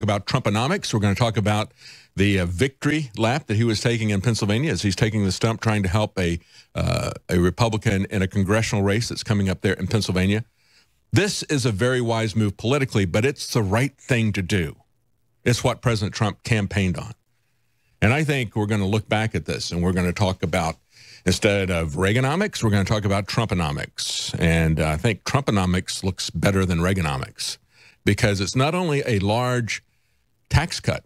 about Trumponomics. We're going to talk about the victory lap that he was taking in Pennsylvania as he's taking the stump trying to help a Republican in a congressional race that's coming up there in Pennsylvania. This is a very wise move politically, but it's the right thing to do. It's what President Trump campaigned on. And I think we're going to look back at this and we're going to talk about, instead of Reaganomics, we're going to talk about Trumponomics. And I think Trumponomics looks better than Reaganomics because it's not only a large tax cut,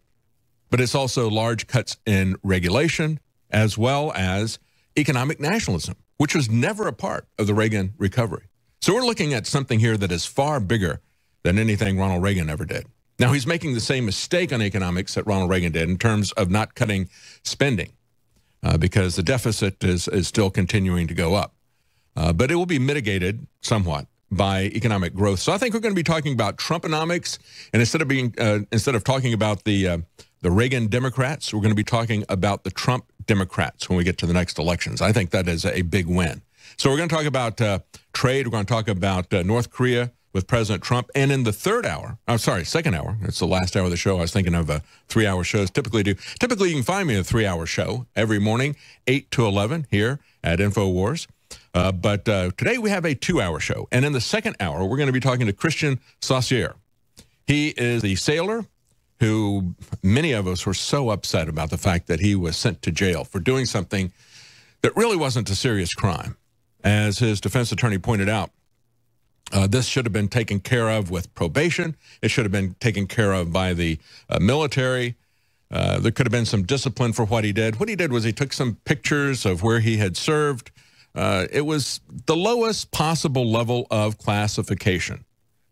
but it's also large cuts in regulation as well as economic nationalism, which was never a part of the Reagan recovery. So we're looking at something here that is far bigger than anything Ronald Reagan ever did. Now, he's making the same mistake on economics that Ronald Reagan did in terms of not cutting spending because the deficit is still continuing to go up. But it will be mitigated somewhat by economic growth. So I think we're going to be talking about Trumponomics, and instead of talking about the Reagan Democrats, we're going to be talking about the Trump Democrats when we get to the next elections. I think that is a big win. So we're going to talk about trade. We're going to talk about North Korea with President Trump. And in the second hour, it's the last hour of the show. I was thinking of 3-hour shows Typically, you can find me a 3-hour show every morning, 8 to 11 here at InfoWars. But today we have a 2-hour show. And in the second hour, we're going to be talking to Christian Saucier. He is the sailor who many of us were so upset about the fact that he was sent to jail for doing something that really wasn't a serious crime. As his defense attorney pointed out, this should have been taken care of with probation. It should have been taken care of by the military. There could have been some discipline for what he did. What he did was he took some pictures of where he had served. It was the lowest possible level of classification,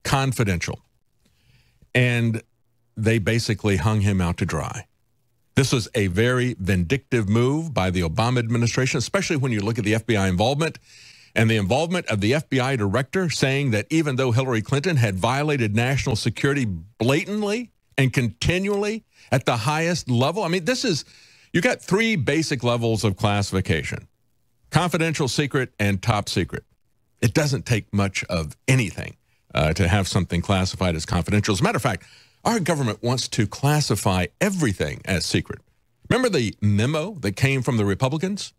confidential. And they basically hung him out to dry. This was a very vindictive move by the Obama administration, especially when you look at the FBI involvement and the involvement of the FBI director saying that even though Hillary Clinton had violated national security blatantly and continually at the highest level. I mean, you got 3 basic levels of classification: confidential, secret, and top secret. It doesn't take much of anything to have something classified as confidential. As a matter of fact, our government wants to classify everything as secret. Remember the memo that came from the Republicans?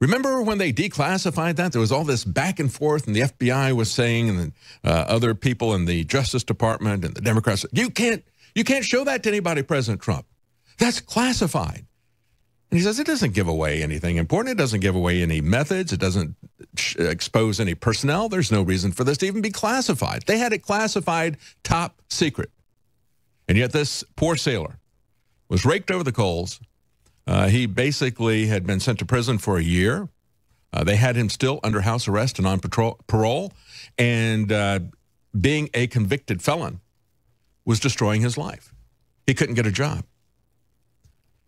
Remember when they declassified that? There was all this back and forth, and the FBI was saying, and then other people in the Justice Department and the Democrats, you can't show that to anybody, President Trump. That's classified. And he says it doesn't give away anything important. It doesn't give away any methods. It doesn't expose any personnel. There's no reason for this to even be classified. They had it classified top secret. And yet this poor sailor was raked over the coals. He basically had been sent to prison for a year. They had him still under house arrest and on parole. And being a convicted felon was destroying his life. He couldn't get a job.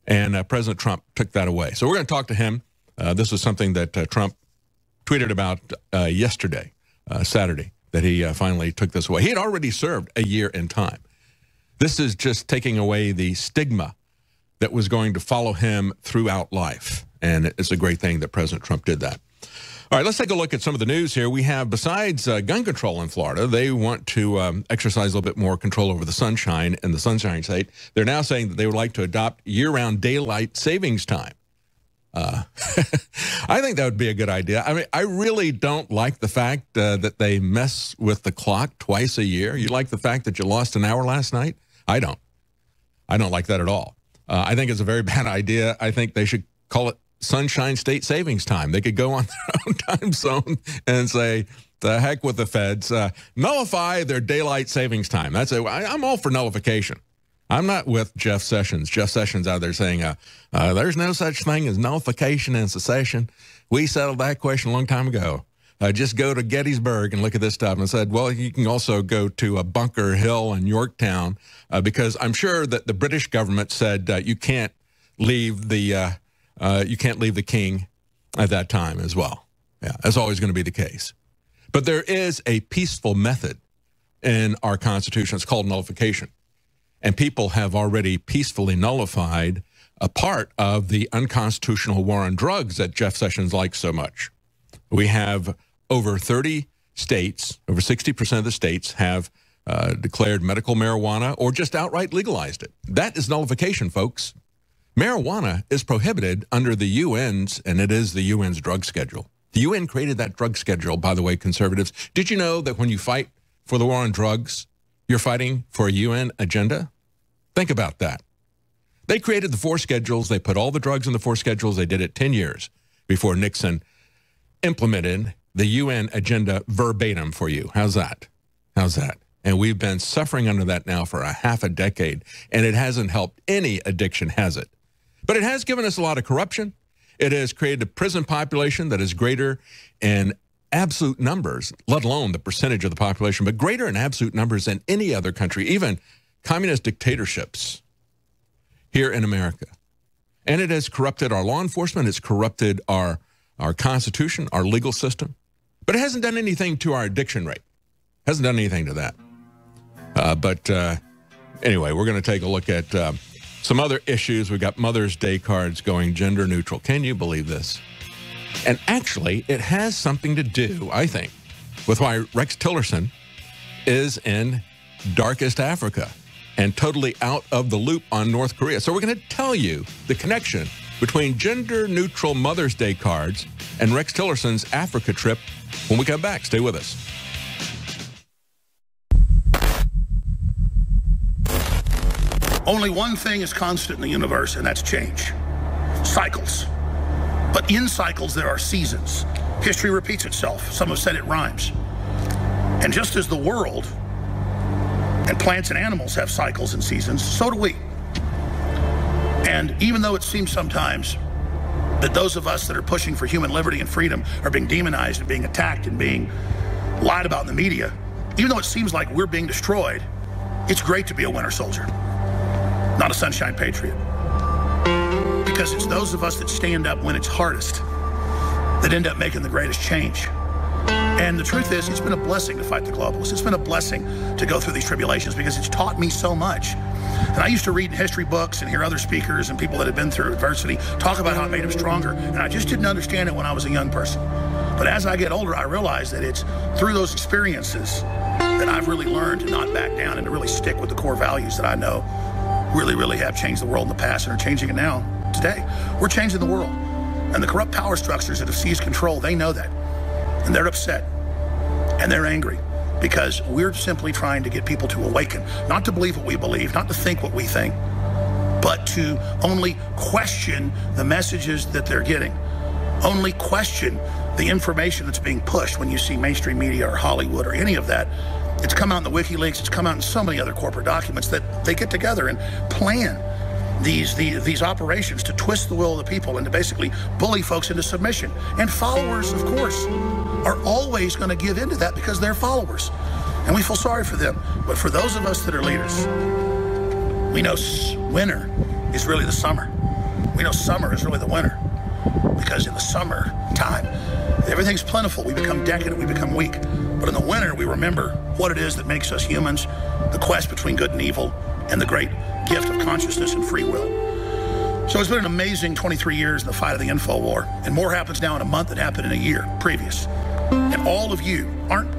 And President Trump took that away. So we're going to talk to him. This is something that Trump tweeted about yesterday, Saturday, that he finally took this away. He had already served a year in time. This is just taking away the stigma that was going to follow him throughout life. And it's a great thing that President Trump did that. All right, let's take a look at some of the news here. We have, besides gun control in Florida, they want to exercise a little bit more control over the sunshine in the Sunshine State. They're now saying that they would like to adopt year-round daylight savings time. I think that would be a good idea. I mean, I really don't like the fact that they mess with the clock twice a year. You like the fact that you lost an hour last night? I don't. I don't like that at all. I think it's a very bad idea. I think they should call it Sunshine State Savings Time. They could go on their own time zone and say, the heck with the feds. Nullify their daylight savings time. I'm all for nullification. I'm not with Jeff Sessions. Jeff Sessions out there saying, there's no such thing as nullification and secession. We settled that question a long time ago. Just go to Gettysburg and look at this stuff. And I said, well, you can also go to Bunker Hill and Yorktown because I'm sure that the British government said you can't leave the king at that time as well. Yeah, that's always going to be the case. But there is a peaceful method in our Constitution. It's called nullification. And people have already peacefully nullified a part of the unconstitutional war on drugs that Jeff Sessions likes so much. We have over 30 states, over 60% of the states have declared medical marijuana or just outright legalized it. That is nullification, folks. Marijuana is prohibited under the UN's, and it is the UN's drug schedule. The UN created that drug schedule, by the way, conservatives. Did you know that when you fight for the war on drugs, you're fighting for a UN agenda? Think about that. They created the 4 schedules. They put all the drugs in the 4 schedules. They did it 10 years before Nixon implemented the UN agenda verbatim for you. How's that? How's that? And we've been suffering under that now for a half a decade, and it hasn't helped any addiction, has it? But it has given us a lot of corruption. It has created a prison population that is greater in absolute numbers, let alone the percentage of the population, but greater in absolute numbers than any other country, even communist dictatorships here in America. And it has corrupted our law enforcement. It's corrupted our Constitution, our legal system. But it hasn't done anything to our addiction rate. Hasn't done anything to that. Anyway, we're going to take a look at some other issues. We've got Mother's Day cards going gender neutral. Can you believe this? And actually, it has something to do, I think, with why Rex Tillerson is in darkest Africa and totally out of the loop on North Korea. So we're going to tell you the connection between gender neutral Mother's Day cards and Rex Tillerson's Africa trip when we come back. Stay with us. Only one thing is constant in the universe, and that's change. Cycles. But in cycles, there are seasons. History repeats itself. Some have said it rhymes. And just as the world and plants and animals have cycles and seasons, so do we. And even though it seems sometimes that those of us that are pushing for human liberty and freedom are being demonized and being attacked and being lied about in the media, even though it seems like we're being destroyed, it's great to be a winter soldier, not a sunshine patriot. Because it's those of us that stand up when it's hardest that end up making the greatest change. And the truth is, it's been a blessing to fight the globalists. It's been a blessing to go through these tribulations because it's taught me so much. And I used to read history books and hear other speakers and people that had been through adversity talk about how it made them stronger. And I just didn't understand it when I was a young person. But as I get older, I realize that it's through those experiences that I've really learned to not back down and to really stick with the core values that I know really have changed the world in the past and are changing it now. Today, we're changing the world. And the corrupt power structures that have seized control, they know that. And they're upset. And they're angry. Because we're simply trying to get people to awaken. Not to believe what we believe, not to think what we think, but to only question the messages that they're getting. Only question the information that's being pushed when you see mainstream media or Hollywood or any of that. It's come out in the WikiLeaks, it's come out in so many other corporate documents that they get together and plan these operations to twist the will of the people and to basically bully folks into submission. And followers, of course, are always going to give into that because they're followers. And we feel sorry for them. But for those of us that are leaders, we know winter is really the summer. We know summer is really the winter. Because in the summer time, everything's plentiful. We become decadent, we become weak. But in the winter, we remember what it is that makes us humans, the quest between good and evil, and the great gift of consciousness and free will. So it's been an amazing 23 years in the fight of the info war, and more happens now in a month than happened in a year previous. And all of you aren't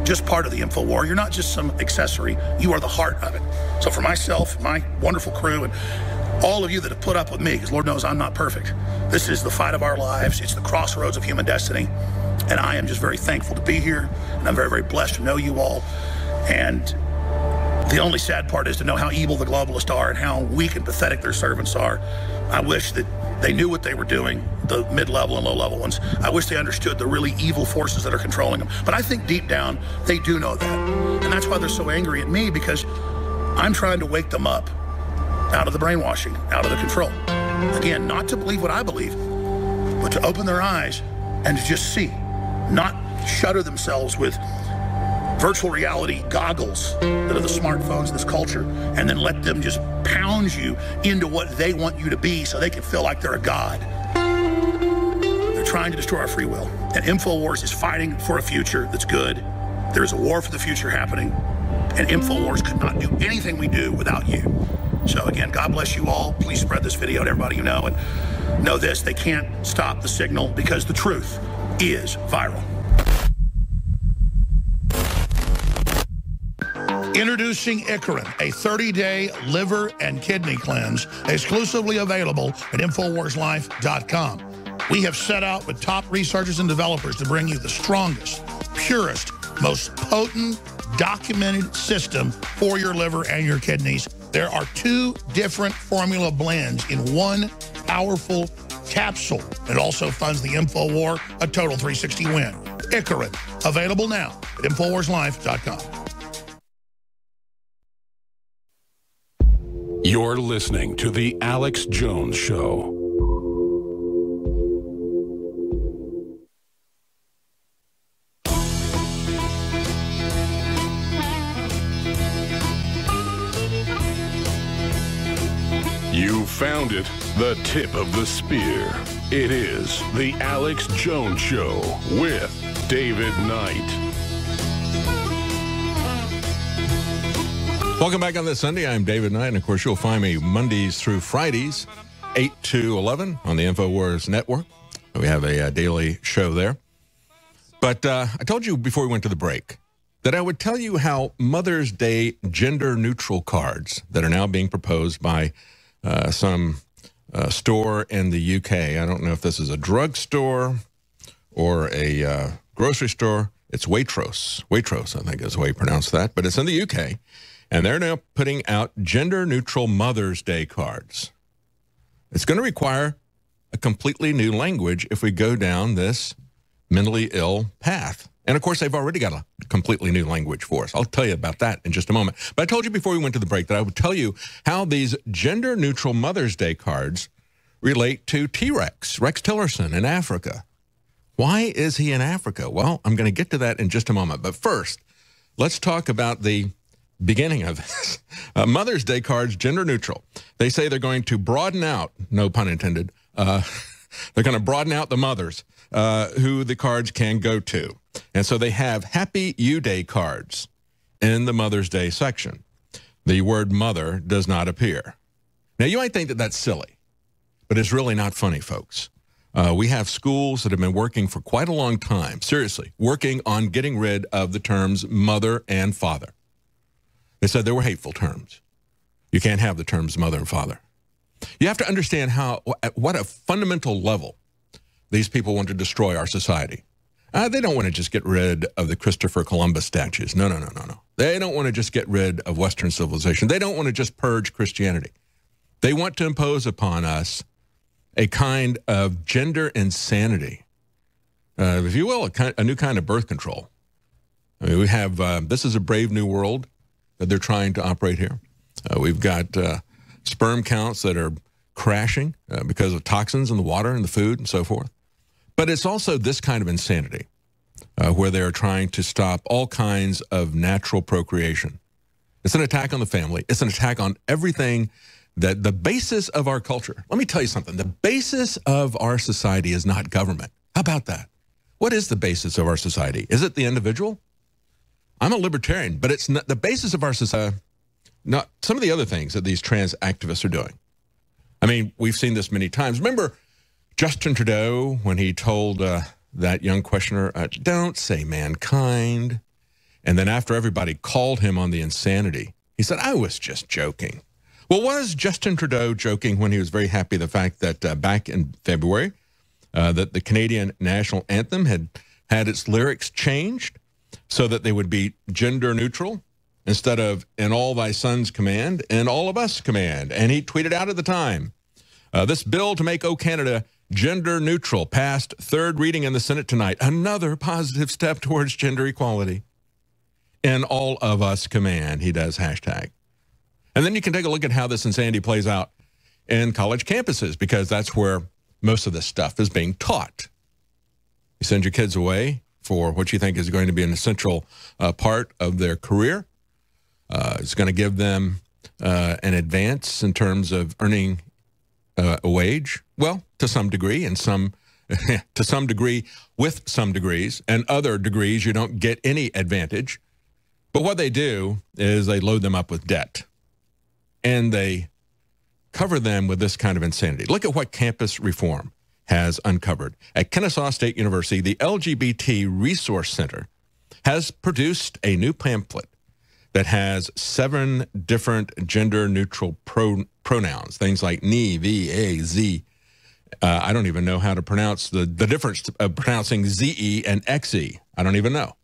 just part of the info war. You're not just some accessory. You are the heart of it. So for myself, my wonderful crew, and all of you that have put up with me, because Lord knows I'm not perfect, this is the fight of our lives. It's the crossroads of human destiny. And I am just very thankful to be here, and I'm very blessed to know you all. And the only sad part is to know how evil the globalists are and how weak and pathetic their servants are. I wish that they knew what they were doing, the mid-level and low-level ones. I wish they understood the really evil forces that are controlling them. But I think deep down, they do know that. And that's why they're so angry at me, because I'm trying to wake them up out of the brainwashing, out of the control. Again, not to believe what I believe, but to open their eyes and to just see, not shudder themselves with virtual reality goggles that are the smartphones of this culture, and then let them just pound you into what they want you to be so they can feel like they're a god. They're trying to destroy our free will. And InfoWars is fighting for a future that's good. There is a war for the future happening, and InfoWars could not do anything we do without you. So again, God bless you all. Please spread this video to everybody you know, and know this, they can't stop the signal because the truth is viral. Introducing Icarin, a 30-day liver and kidney cleanse, exclusively available at InfoWarsLife.com. We have set out with top researchers and developers to bring you the strongest, purest, most potent, documented system for your liver and your kidneys. There are 2 different formula blends in one powerful capsule. It also funds the InfoWar, a total 360 win. Icarin, available now at InfoWarsLife.com. You're listening to The Alex Jones Show. You found it, the tip of the spear. It is The Alex Jones Show with David Knight. Welcome back on this Sunday. I'm David Knight, and of course, you'll find me Mondays through Fridays, 8 to 11 on the InfoWars Network. We have a daily show there. But I told you before we went to the break that I would tell you how Mother's Day gender-neutral cards that are now being proposed by some store in the UK. I don't know if this is a drugstore or a grocery store. It's Waitrose. Waitrose, I think is the way you pronounce that. But it's in the UK. And they're now putting out gender-neutral Mother's Day cards. It's going to require a completely new language if we go down this mentally ill path. And, of course, they've already got a completely new language for us. I'll tell you about that in just a moment. But I told you before we went to the break that I would tell you how these gender-neutral Mother's Day cards relate to T-Rex, Rex Tillerson in Africa. Why is he in Africa? Well, I'm going to get to that in just a moment. But first, let's talk about the beginning of this. Mother's Day cards, gender neutral. They say they're going to broaden out, no pun intended, they're going to broaden out the mothers who the cards can go to. And so they have Happy You Day cards in the Mother's Day section. The word mother does not appear. Now, you might think that that's silly, but it's really not funny, folks. We have schools that have been working for quite a long time, seriously, working on getting rid of the terms mother and father. They said they were hateful terms. You can't have the terms mother and father. You have to understand at what a fundamental level these people want to destroy our society. They don't want to just get rid of the Christopher Columbus statues. No. They don't want to just get rid of Western civilization. They don't want to just purge Christianity. They want to impose upon us a kind of gender insanity, if you will, a new kind of birth control. I mean, we have, this is a brave new world that they're trying to operate here. We've got sperm counts that are crashing because of toxins in the water and the food and so forth. But it's also this kind of insanity where they're trying to stop all kinds of natural procreation. It's an attack on the family. It's an attack on everything that the basis of our culture. Let me tell you something. The basis of our society is not government. How about that? What is the basis of our society? Is it the individual? I'm a libertarian, but it's not the basis of our society. Not some of the other things that these trans activists are doing. I mean, we've seen this many times. Remember Justin Trudeau when he told that young questioner, don't say mankind. And then after everybody called him on the insanity, he said, I was just joking. Well, was Justin Trudeau joking when he was very happy the fact that back in February that the Canadian national anthem had its lyrics changed so that they would be gender neutral instead of in all thy sons command, in all of us command. And he tweeted out at the time, this bill to make O Canada gender neutral passed third reading in the Senate tonight. Another positive step towards gender equality. In all of us command, he does hashtag. And then you can take a look at how this insanity plays out in college campuses, because that's where most of this stuff is being taught. You send your kids away for what you think is going to be an essential part of their career. It's going to give them an advance in terms of earning a wage. Well, to some degree, and to some degree with some degrees, and other degrees you don't get any advantage. But what they do is they load them up with debt, and they cover them with this kind of insanity. Look at what campus reform has uncovered. At Kennesaw State University, the LGBT Resource Center has produced a new pamphlet that has 7 different gender-neutral pronouns, things like ni, vi, a, z. I don't even know how to pronounce the difference of pronouncing ze and xe. I don't even know.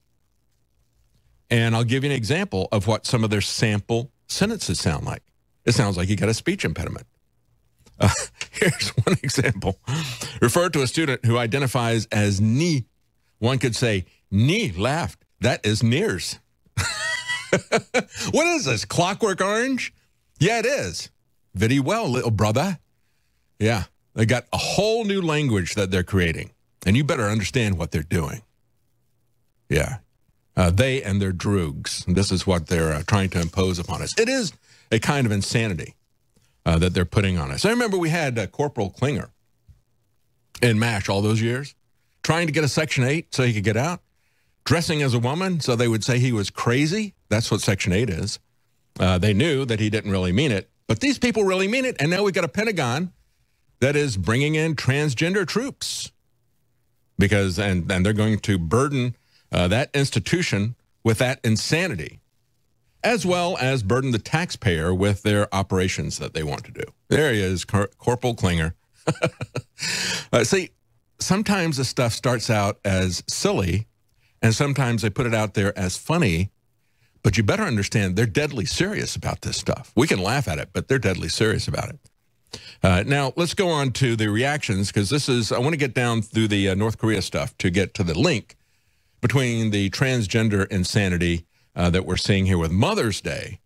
And I'll give you an example of what some of their sample sentences sound like. It sounds like you got a speech impediment. Here's one example. Refer to a student who identifies as ni. One could say, ni laughed. That is Nears. What is this, Clockwork Orange? Yeah, it is. Very well, little brother. Yeah, they got a whole new language that they're creating, and you better understand what they're doing. Yeah, they and their droogs. This is what they're trying to impose upon us. It is a kind of insanity that they're putting on us. I remember we had Corporal Klinger in MASH all those years, trying to get a Section 8 so he could get out, dressing as a woman so they would say he was crazy. That's what Section 8 is. They knew that he didn't really mean it, but these people really mean it, and now we've got a Pentagon that is bringing in transgender troops because, and they're going to burden that institution with that insanity, as well as burden the taxpayer with their operations that they want to do. There he is, Corporal Klinger. See, sometimes the stuff starts out as silly, and sometimes they put it out there as funny, but you better understand they're deadly serious about this stuff. We can laugh at it, but they're deadly serious about it. Now, let's go on to the reactions, because this is, I want to get down through the North Korea stuff to get to the link between the transgender insanity that we're seeing here with Mother's Day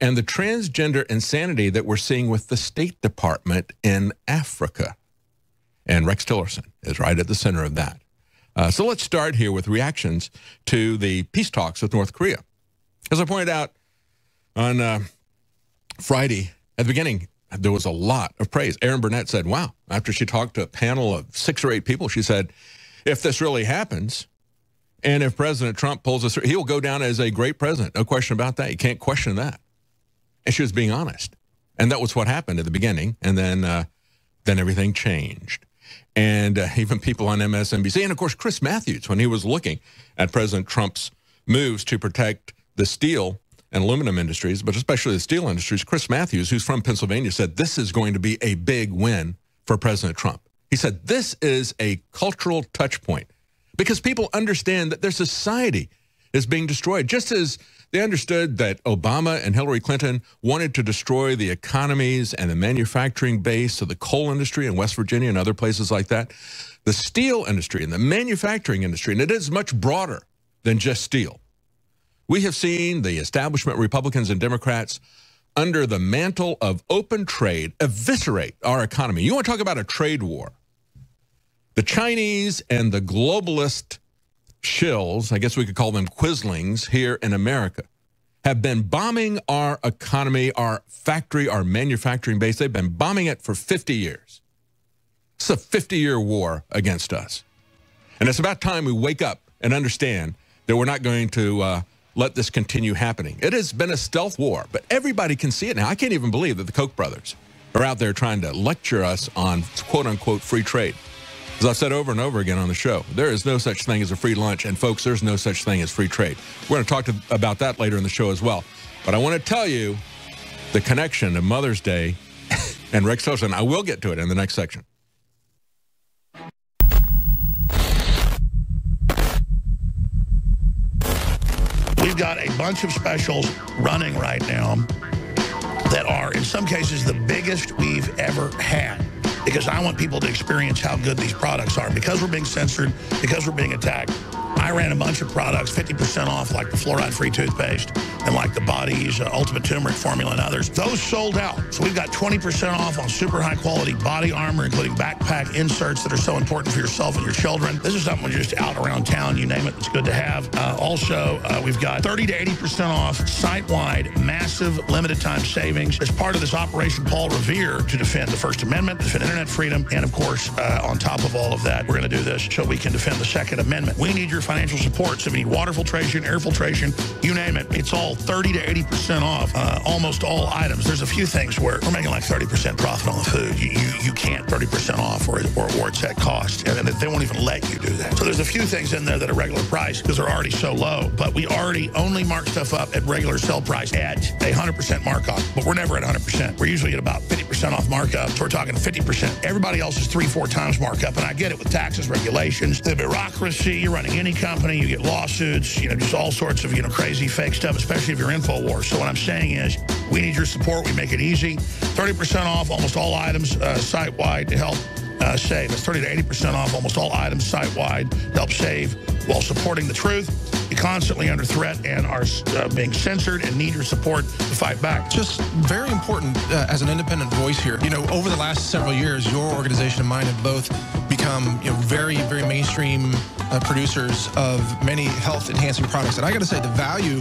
and the transgender insanity that we're seeing with the State Department in Africa. And Rex Tillerson is right at the center of that. So let's start here with reactions to the peace talks with North Korea. As I pointed out on Friday, at the beginning, there was a lot of praise. Erin Burnett said, wow, after she talked to a panel of 6 or 8 people, she said, if this really happens, and if President Trump pulls us through, he will go down as a great president. No question about that. You can't question that. And she was being honest. And that was what happened at the beginning. And then everything changed. And even people on MSNBC, and of course, Chris Matthews, when he was looking at President Trump's moves to protect the steel and aluminum industries, but especially the steel industries, Chris Matthews, who's from Pennsylvania, said this is going to be a big win for President Trump. He said this is a cultural touch point because people understand that their society is being destroyed, just as they understood that Obama and Hillary Clinton wanted to destroy the economies and the manufacturing base of the coal industry in West Virginia and other places like that. The steel industry and the manufacturing industry, and it is much broader than just steel. We have seen the establishment Republicans and Democrats under the mantle of open trade eviscerate our economy. You want to talk about a trade war? The Chinese and the globalist shills, I guess we could call them quislings here in America, have been bombing our economy, our factory, our manufacturing base. They've been bombing it for 50 years. It's a 50-year war against us. And it's about time we wake up and understand that we're not going to let this continue happening. It has been a stealth war, but everybody can see it now. I can't even believe that the Koch brothers are out there trying to lecture us on quote-unquote free trade. As I've said over and over again on the show, there is no such thing as a free lunch, and folks, there's no such thing as free trade. We're going to talk about that later in the show as well. But I want to tell you the connection of Mother's Day and Rex Tillerson. I will get to it in the next section. We've got a bunch of specials running right now that are, in some cases, the biggest we've ever had. Because I want people to experience how good these products are. Because we're being censored, because we're being attacked, I ran a bunch of products, 50% off, like the fluoride-free toothpaste and like the Body's Ultimate Turmeric Formula and others. Those sold out. So we've got 20% off on super high-quality body armor, including backpack inserts that are so important for yourself and your children. This is something when you're just out around town, you name it, it's good to have. Also, we've got 30 to 80% off site-wide, massive, limited-time savings as part of this Operation Paul Revere to defend the First Amendment, defend internet freedom, and of course, on top of all of that, we're going to do this so we can defend the Second Amendment. We need your financial support. So if you need water filtration, air filtration, you name it, it's all 30 to 80% off almost all items. There's a few things where we're making like 30% profit on the food. You can't 30% off or it's at cost. And they won't even let you do that. So there's a few things in there that are regular price because they're already so low. But we already only mark stuff up at regular sell price at a 100% markup. But we're never at 100%. We're usually at about 50% off markup. So we're talking 50%. Everybody else is 3-4 times markup. And I get it with taxes, regulations, the bureaucracy. You're running any company, you get lawsuits, just all sorts of, crazy fake stuff, especially if you're InfoWars. So what I'm saying is we need your support. We make it easy. 30% off almost all items site-wide to help save. It's 30 to 80% off almost all items site-wide to help save while supporting the truth. You're constantly under threat and are being censored and need your support to fight back. Just very important as an independent voice here. Over the last several years, your organization and mine have both become very, very mainstream producers of many health-enhancing products. And I got to say, the value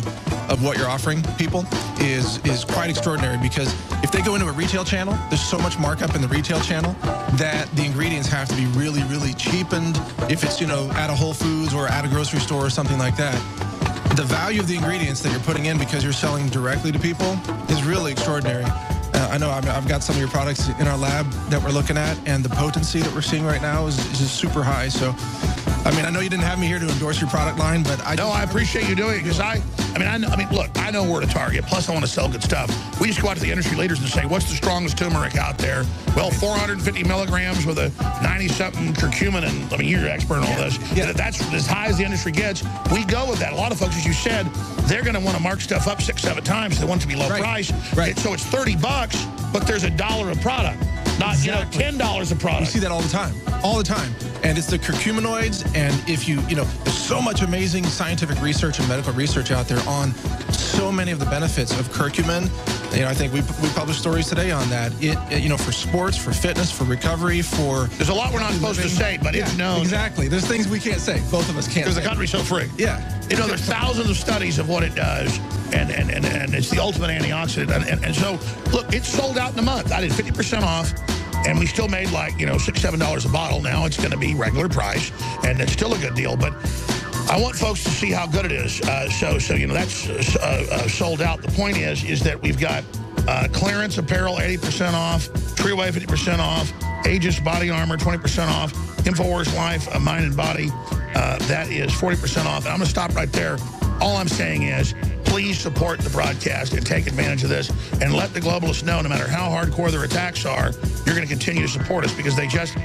of what you're offering people is quite extraordinary, because if they go into a retail channel, there's so much markup in the retail channel that the ingredients have to be really, really cheapened. If it's, at a Whole Foods or at a grocery store or something like that, the value of the ingredients that you're putting in because you're selling directly to people is really extraordinary. I know I've got some of your products in our lab that we're looking at, and the potency that we're seeing right now is just super high. So, I know you didn't have me here to endorse your product line, but I appreciate you doing it, because look, I know where to target. Plus, I want to sell good stuff. We just go out to the industry leaders and say, what's the strongest turmeric out there? Well, 450 milligrams with a 90-something curcumin, and you're an expert in all this. Yeah. That's as high as the industry gets. We go with that. A lot of folks, as you said, they're going to want to mark stuff up 6-7 times. They want it to be low price. Right. So it's $30, but there's $1 a product. Not, exactly. $10 a product. You see that all the time. All the time. And it's the curcuminoids, and if there's so much amazing scientific research and medical research out there on so many of the benefits of curcumin. I think we published stories today on that. For sports, for fitness, for recovery, for... There's a lot we're not supposed to say, but it's known. Exactly. There's things we can't say. Both of us can't say. Because the country's so free. Yeah. There's thousands of studies of what it does, and it's the ultimate antioxidant. And so, look, it's sold out in a month. I did 50% off. And we still made like, $6, $7 a bottle. Now it's going to be regular price, and it's still a good deal. But I want folks to see how good it is. So that's sold out. The point is that we've got clearance apparel 80% off, Treeway 50% off, Aegis body armor 20% off, InfoWars Life, Mind and Body, that is 40% off. And I'm going to stop right there. All I'm saying is, please support the broadcast and take advantage of this, and let the globalists know, no matter how hardcore their attacks are, you're going to continue to support us, because they just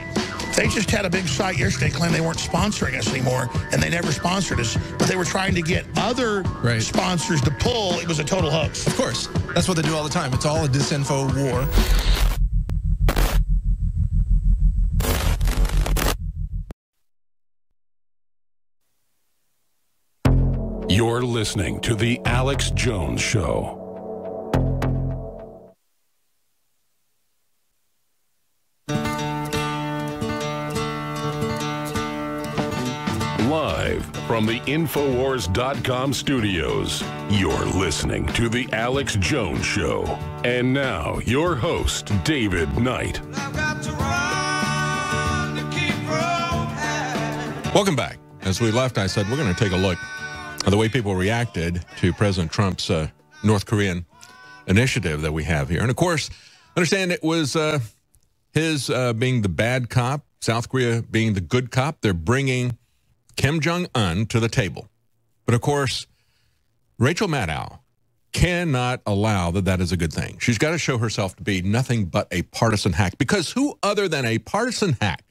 had a big site yesterday claiming they weren't sponsoring us anymore, and they never sponsored us, but they were trying to get other sponsors to pull. It was a total hoax. Of course. That's what they do all the time. It's all a disinfo war. You're listening to The Alex Jones Show. Live from the Infowars.com studios, you're listening to The Alex Jones Show. And now, your host, David Knight. Welcome back. As we left, I said we're going to take a look at the way people reacted to President Trump's North Korean initiative that we have here. And, of course, understand it was his being the bad cop, South Korea being the good cop. They're bringing Kim Jong-un to the table. But, of course, Rachel Maddow cannot allow that is a good thing. She's got to show herself to be nothing but a partisan hack, because who other than a partisan hack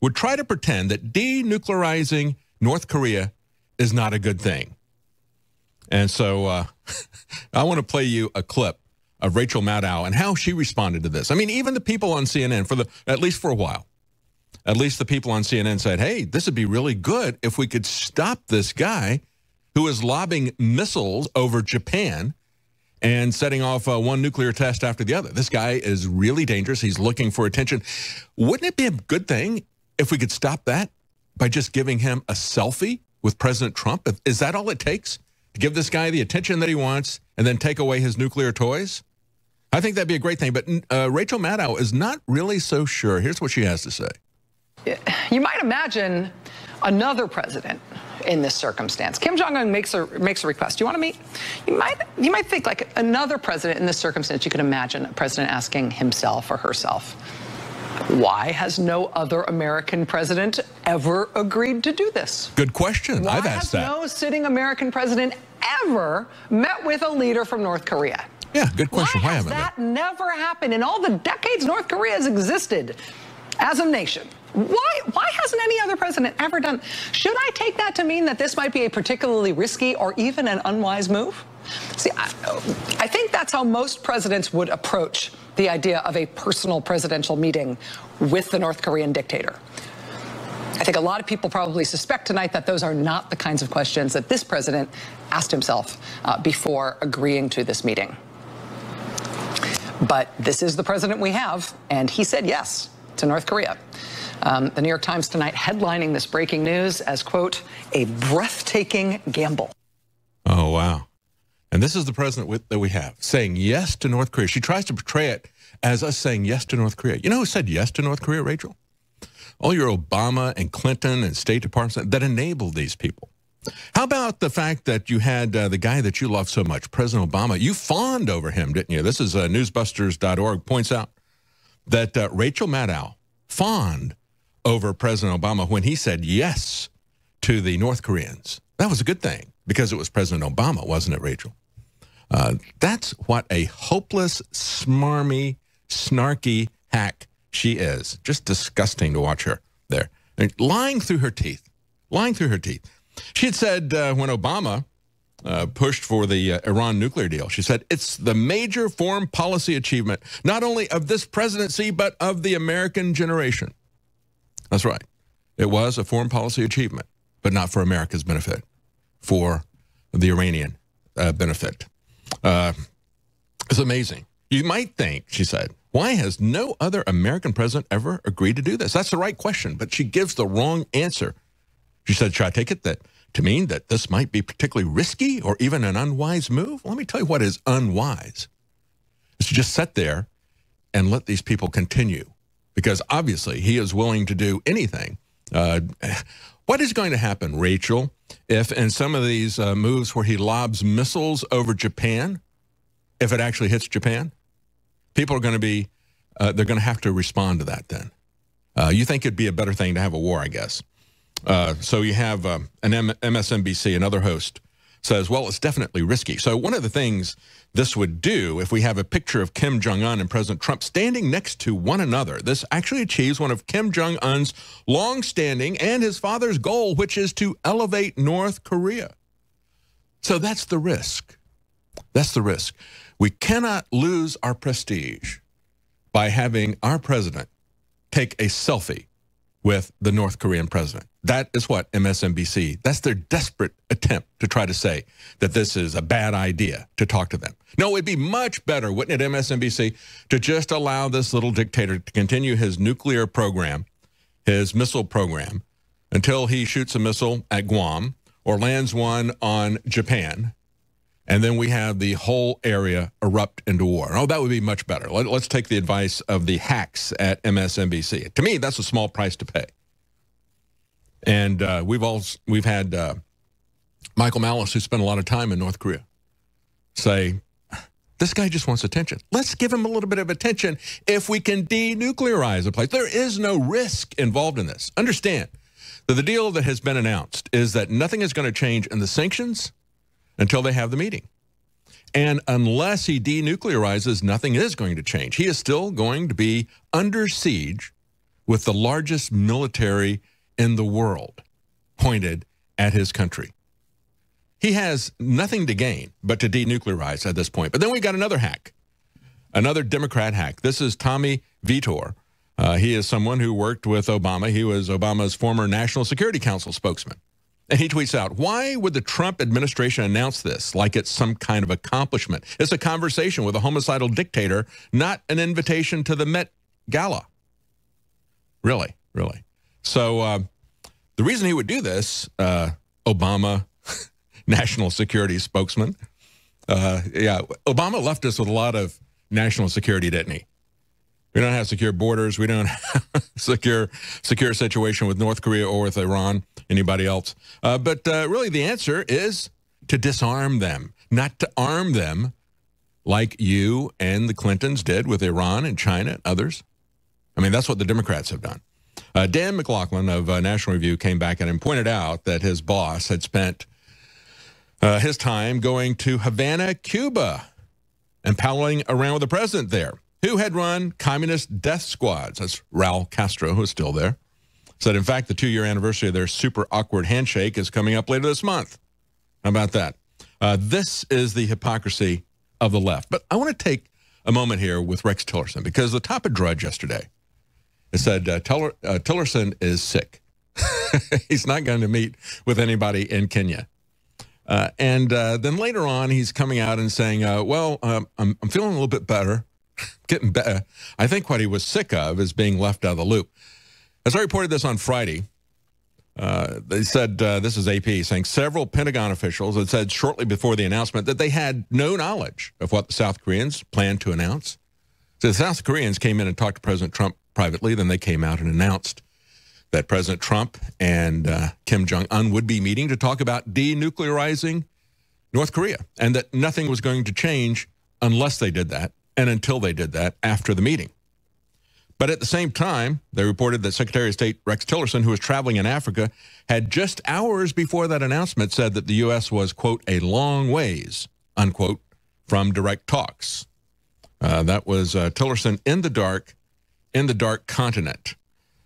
would try to pretend that denuclearizing North Korea is not a good thing? And so I want to play you a clip of Rachel Maddow and how she responded to this. Even the people on CNN, at least for a while, at least the people on CNN said, hey, this would be really good if we could stop this guy who is lobbing missiles over Japan and setting off one nuclear test after the other. This guy is really dangerous. He's looking for attention. Wouldn't it be a good thing if we could stop that by just giving him a selfie with President Trump? Is that all it takes to give this guy the attention that he wants and then take away his nuclear toys? I think that'd be a great thing. But Rachel Maddow is not really so sure. Here's what she has to say. You might imagine another president in this circumstance. Kim Jong-un makes a request. You want to meet? You might think like another president in this circumstance. You could imagine a president asking himself or herself, why has no other American president ever agreed to do this? Good question. I've asked that. Why has no sitting American president ever met with a leader from North Korea? Yeah, good question. Why has that never happened in all the decades North Korea has existed as a nation? Why hasn't any other president ever done? Should I take that to mean that this might be a particularly risky or even an unwise move? See, I think that's how most presidents would approach the idea of a personal presidential meeting with the North Korean dictator. I think a lot of people probably suspect tonight that those are not the kinds of questions that this president asked himself before agreeing to this meeting. But this is the president we have, and he said yes to North Korea. The New York Times tonight headlining this breaking news as, quote, a breathtaking gamble. Oh, wow. And this is the president that we have saying yes to North Korea. She tries to portray it as us saying yes to North Korea. You know who said yes to North Korea, Rachel? All your Obama and Clinton and State Departments that enabled these people. How about the fact that you had the guy that you love so much, President Obama? You fawned over him, didn't you? This is newsbusters.org points out that Rachel Maddow fawned over President Obama when he said yes to the North Koreans. That was a good thing because it was President Obama, wasn't it, Rachel? That's what a hopeless, smarmy, snarky hack she is. Just disgusting to watch her there. And lying through her teeth. Lying through her teeth. She had said when Obama pushed for the Iran nuclear deal, she said, it's the major foreign policy achievement, not only of this presidency, but of the American generation. That's right. It was a foreign policy achievement, but not for America's benefit, for the Iranian benefit. It's amazing. You might think, she said, why has no other American president ever agreed to do this? That's the right question, but she gives the wrong answer. She said, should I take it to mean that this might be particularly risky or even an unwise move? Let me tell you what is unwise. Is to just sit there and let these people continue, because obviously he is willing to do anything. What is going to happen, Rachel, if in some of these moves where he lobs missiles over Japan, if it actually hits Japan? People are going to be, they're going to have to respond to that then. You think it'd be a better thing to have a war, I guess. So you have an MSNBC, another host, says, well, it's definitely risky. So one of the things this would do, if we have a picture of Kim Jong-un and President Trump standing next to one another, this actually achieves one of Kim Jong-un's long-standing and his father's goal, which is to elevate North Korea. So that's the risk. That's the risk. We cannot lose our prestige by having our president take a selfie with the North Korean president. That is what MSNBC, that's their desperate attempt to try to say that this is a bad idea to talk to them. No, it'd be much better, wouldn't it, MSNBC, to just allow this little dictator to continue his nuclear program, his missile program, until he shoots a missile at Guam or lands one on Japan, and then we have the whole area erupt into war. Oh, that would be much better. Let's take the advice of the hacks at MSNBC. To me, that's a small price to pay. And we've had Michael Malice, who spent a lot of time in North Korea, say, this guy just wants attention. Let's give him a little bit of attention if we can denuclearize a place. There is no risk involved in this. Understand that the deal that has been announced is that nothing is going to change in the sanctions until they have the meeting. And unless he denuclearizes, nothing is going to change. He is still going to be under siege with the largest military in the world pointed at his country. He has nothing to gain but to denuclearize at this point. But then we got another hack, another Democrat hack. This is Tommy Vitor. He is someone who worked with Obama. He was Obama's former National Security Council spokesman. And he tweets out, why would the Trump administration announce this like it's some kind of accomplishment? It's a conversation with a homicidal dictator, not an invitation to the Met Gala. Really, really. So the reason he would do this, Obama, national security spokesman, yeah, Obama left us with a lot of national security, didn't he? We don't have secure borders. We don't have a secure situation with North Korea or with Iran. anybody else. But really the answer is to disarm them, not to arm them like you and the Clintons did with Iran and China and others. I mean, that's what the Democrats have done. Dan McLaughlin of National Review came back and pointed out that his boss had spent his time going to Havana, Cuba, and palling around with the president there, who had run communist death squads. That's Raul Castro, who is still there. Said, in fact, the 2-year anniversary of their super awkward handshake is coming up later this month. How about that? This is the hypocrisy of the left. But I want to take a moment here with Rex Tillerson, because the top of Drudge yesterday, it said Tillerson is sick. He's not going to meet with anybody in Kenya. And then later on, he's coming out and saying, well, I'm feeling a little bit better, getting better. I think what he was sick of is being left out of the loop. As I reported this on Friday, they said, this is AP, saying several Pentagon officials had said shortly before the announcement that they had no knowledge of what the South Koreans planned to announce. So the South Koreans came in and talked to President Trump privately. Then they came out and announced that President Trump and Kim Jong-un would be meeting to talk about denuclearizing North Korea, and that nothing was going to change unless they did that and until they did that after the meeting. But at the same time, they reported that Secretary of State Rex Tillerson, who was traveling in Africa, had just hours before that announcement said that the U.S. was, quote, a long ways, unquote, from direct talks. That was Tillerson in the dark continent.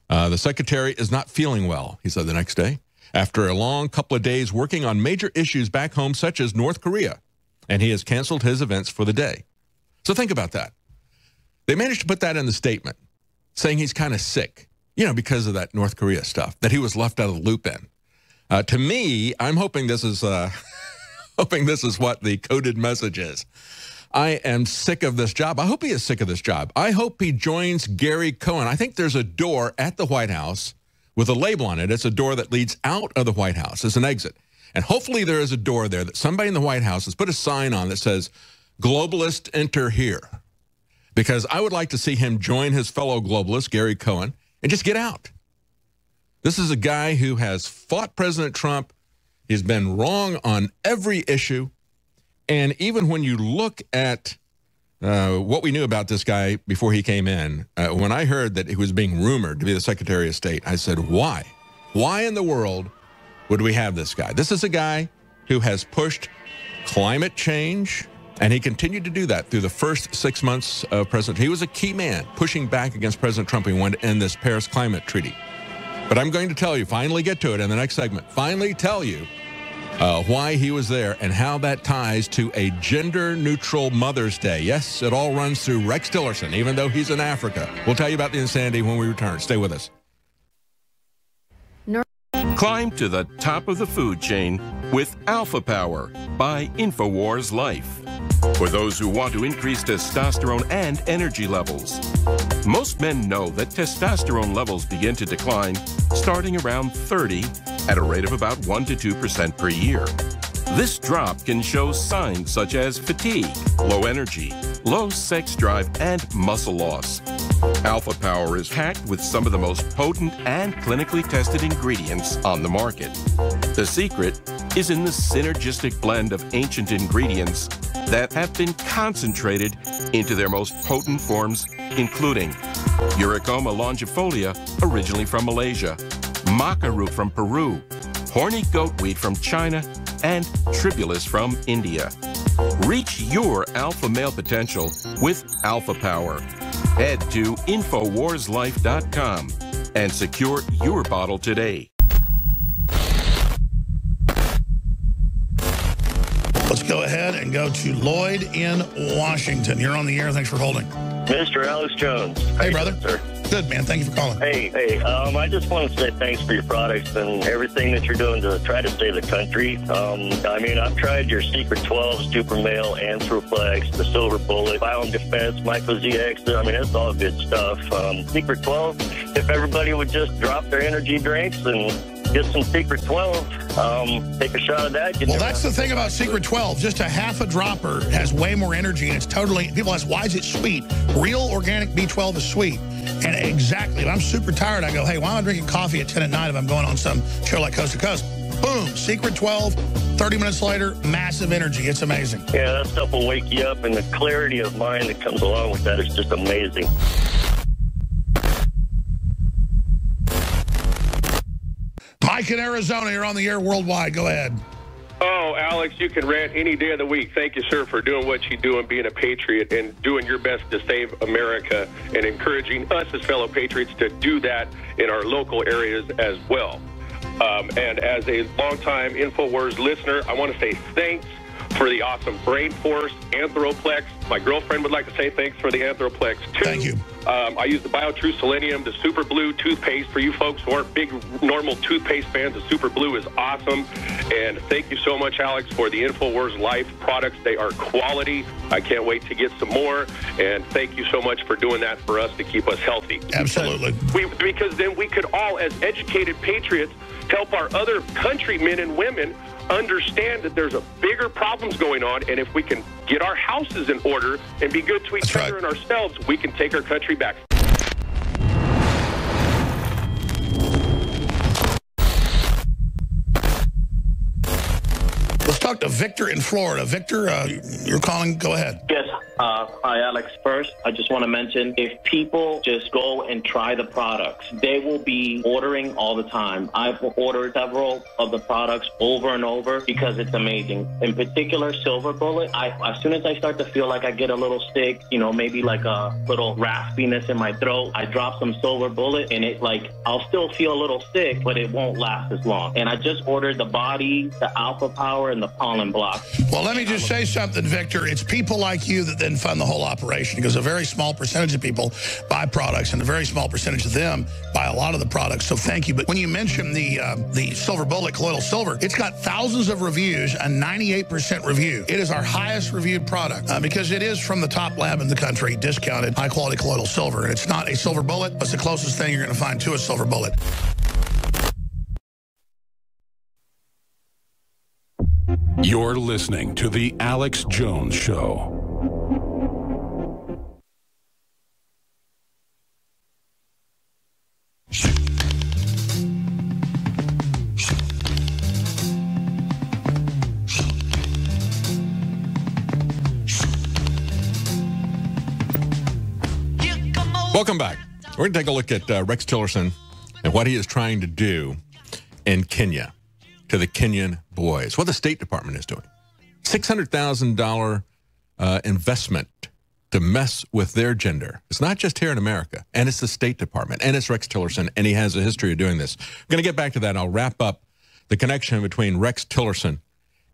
The secretary is not feeling well, he said the next day, after a long couple of days working on major issues back home, such as North Korea, and he has canceled his events for the day. So think about that. They managed to put that in the statement, saying he's kind of sick, you know, because of that North Korea stuff, that he was left out of the loop in. To me, I'm hoping this is what the coded message is. I am sick of this job. I hope he is sick of this job. I hope he joins Gary Cohen. I think there's a door at the White House with a label on it. It's a door that leads out of the White House. It's an exit. And hopefully there is a door there that somebody in the White House has put a sign on that says, globalist enter here. Because I would like to see him join his fellow globalist, Gary Cohen, and just get out. This is a guy who has fought President Trump. He's been wrong on every issue. And even when you look at what we knew about this guy before he came in, when I heard that he was being rumored to be the Secretary of State, I said, why? Why in the world would we have this guy? This is a guy who has pushed climate change, and he continued to do that through the first 6 months of President. He was a key man pushing back against President Trump. He wanted to end this Paris Climate Treaty. But I'm going to tell you, finally get to it in the next segment, finally tell you why he was there and how that ties to a gender-neutral Mother's Day. Yes, it all runs through Rex Tillerson, even though he's in Africa. We'll tell you about the insanity when we return. Stay with us. Climb to the top of the food chain with Alpha Power by InfoWars Life. For those who want to increase testosterone and energy levels. Most men know that testosterone levels begin to decline starting around 30 at a rate of about 1 to 2% per year. This drop can show signs such as fatigue, low energy, low sex drive, and muscle loss. Alpha Power is packed with some of the most potent and clinically tested ingredients on the market. The secret is in the synergistic blend of ancient ingredients that have been concentrated into their most potent forms, including Uricoma longifolia, originally from Malaysia, maca root from Peru, horny goat wheat from China, and tribulus from India. Reach your alpha male potential with Alpha Power. Head to InfoWarsLife.com and secure your bottle today. Let's go ahead and go to Lloyd in Washington. You're on the air. Thanks for holding. Mr. Alex Jones. Hey, brother. Sir. Good, man. Thank you for calling. Hey, I just want to say thanks for your products and everything that you're doing to try to save the country. I mean, I've tried your Secret 12, Super Male, Anthroplex, the Silver Bullet, Biome Defense, Myco ZX. I mean, it's all good stuff. Secret 12, if everybody would just drop their energy drinks and get some Secret 12, take a shot of that. Well, that's the thing about Secret 12. Just a half a dropper has way more energy, and it's totally, people ask, why is it sweet? Real organic B12 is sweet. And exactly, if I'm super tired, I go, hey, why am I drinking coffee at 10 at night if I'm going on some show like Coast to Coast? Boom, Secret 12, 30 minutes later, massive energy. It's amazing. Yeah, that stuff will wake you up, and the clarity of mind that comes along with that is just amazing. Mike in Arizona, you're on the air worldwide. Go ahead. Oh, Alex, you can rant any day of the week. Thank you, sir, for doing what you do and being a patriot and doing your best to save America and encouraging us as fellow patriots to do that in our local areas as well. And as a longtime InfoWars listener, I want to say thanks for the awesome Brain Force, Anthroplex. My girlfriend would like to say thanks for the Anthroplex, too. Thank you. I use the BioTrue Selenium, the Super Blue toothpaste. For you folks who aren't big normal toothpaste fans, the Super Blue is awesome. And thank you so much, Alex, for the InfoWars Life products. They are quality. I can't wait to get some more. And thank you so much for doing that for us to keep us healthy. Absolutely. Because then we could all, as educated patriots, help our other countrymen and women understand that there's a bigger problems going on, and if we can get our houses in order and be good to each other and ourselves, we can take our country back. Let's talk to Victor in Florida. Victor, you're calling. Go ahead. Yes. Hi, Alex. First, I just want to mention, if people just go and try the products, they will be ordering all the time. I've ordered several of the products over and over because it's amazing. In particular, Silver Bullet, as soon as I start to feel like I get a little sick, you know, maybe like a little raspiness in my throat, I drop some Silver Bullet, and I'll still feel a little sick, but it won't last as long. And I just ordered the Body, the Alpha Power, and the Pollen Block. Well, let me just say something, Victor. It's people like you that then fund the whole operation, because a very small percentage of people buy products, and a very small percentage of them buy a lot of the products. So thank you. But when you mention the Silver Bullet Colloidal Silver, it's got thousands of reviews, a 98% review. It is our highest reviewed product because it is from the top lab in the country, discounted, high-quality colloidal silver. And it's not a silver bullet, but it's the closest thing you're going to find to a silver bullet. You're listening to The Alex Jones Show. Welcome back. We're going to take a look at Rex Tillerson and what he is trying to do in Kenya to the Kenyan boys, what the State Department is doing. $600,000 investment to mess with their gender. It's not just here in America, and it's the State Department, and it's Rex Tillerson, and he has a history of doing this. I'm going to get back to that. I'll wrap up the connection between Rex Tillerson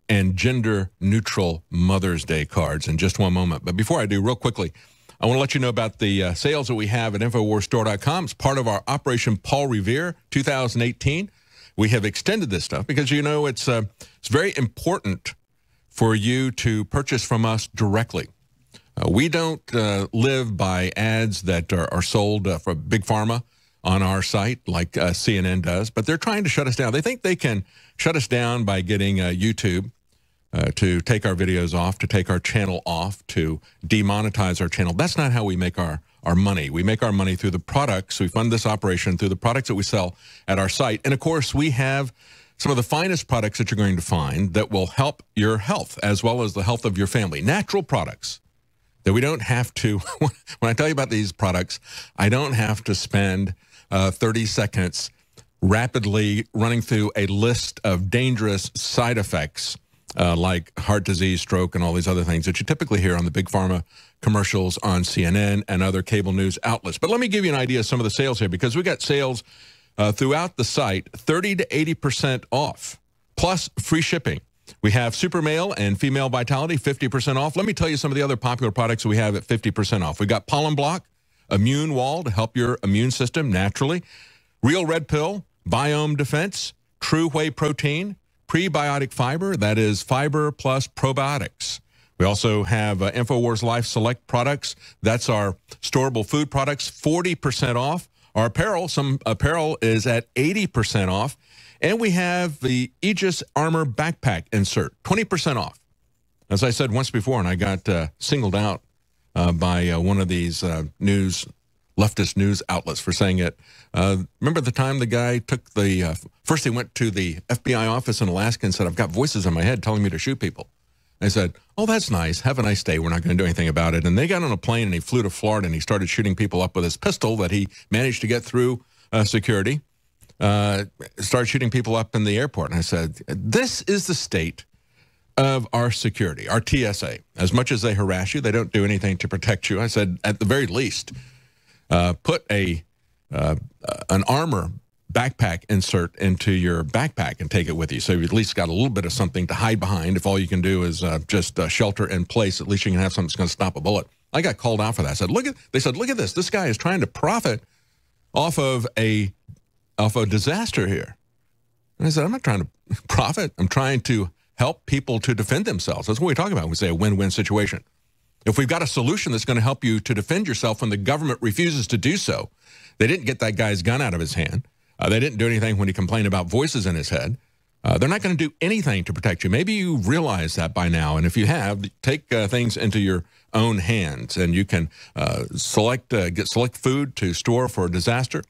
and gender-neutral Mother's Day cards in just one moment. But before I do, real quickly, I want to let you know about the sales that we have at InfoWarsStore.com. It's part of our Operation Paul Revere 2018. We have extended this stuff because, you know, it's very important for you to purchase from us directly. We don't live by ads that are sold for Big Pharma on our site like CNN does, but they're trying to shut us down. They think they can shut us down by getting YouTube to take our videos off, to take our channel off, to demonetize our channel. That's not how we make our money. We make our money through the products. We fund this operation through the products that we sell at our site. And, of course, we have some of the finest products that you're going to find that will help your health as well as the health of your family. Natural products that we don't have to, when I tell you about these products, I don't have to spend 30 seconds rapidly running through a list of dangerous side effects like heart disease, stroke, and all these other things that you typically hear on the Big Pharma commercials on CNN and other cable news outlets. But let me give you an idea of some of the sales here, because we got sales throughout the site, 30 to 80% off, plus free shipping. We have Super Male and Female Vitality, 50% off. Let me tell you some of the other popular products that we have at 50% off. We got Pollen Block, Immune Wall to help your immune system naturally, Real Red Pill, Biome Defense, True Whey Protein, Prebiotic Fiber, that is fiber plus probiotics. We also have InfoWars Life Select products. That's our storable food products, 40% off. Our apparel, some apparel is at 80% off. And we have the Aegis Armor Backpack insert, 20% off. As I said once before, and I got singled out by one of these news leftist news outlets for saying it. Remember the time the guy took the, first he went to the FBI office in Alaska and said, I've got voices in my head telling me to shoot people. I said, oh, that's nice. Have a nice day. We're not going to do anything about it. And they got on a plane and he flew to Florida and he started shooting people up with his pistol that he managed to get through security. Started shooting people up in the airport. And I said, this is the state of our security, our TSA. As much as they harass you, they don't do anything to protect you. I said, at the very least, put an armor backpack insert into your backpack and take it with you. So you've at least got a little bit of something to hide behind. If all you can do is just shelter in place, at least you can have something that's going to stop a bullet. I got called out for that. I said, they said, look at this. This guy is trying to profit off of a disaster here. And I said, I'm not trying to profit. I'm trying to help people to defend themselves. That's what we talk about when we say a win-win situation. If we've got a solution that's going to help you to defend yourself when the government refuses to do so, they didn't get that guy's gun out of his hand. They didn't do anything when he complained about voices in his head. They're not going to do anything to protect you. Maybe you realize that by now. And if you have, take things into your own hands. And you can get select food to store for a disaster.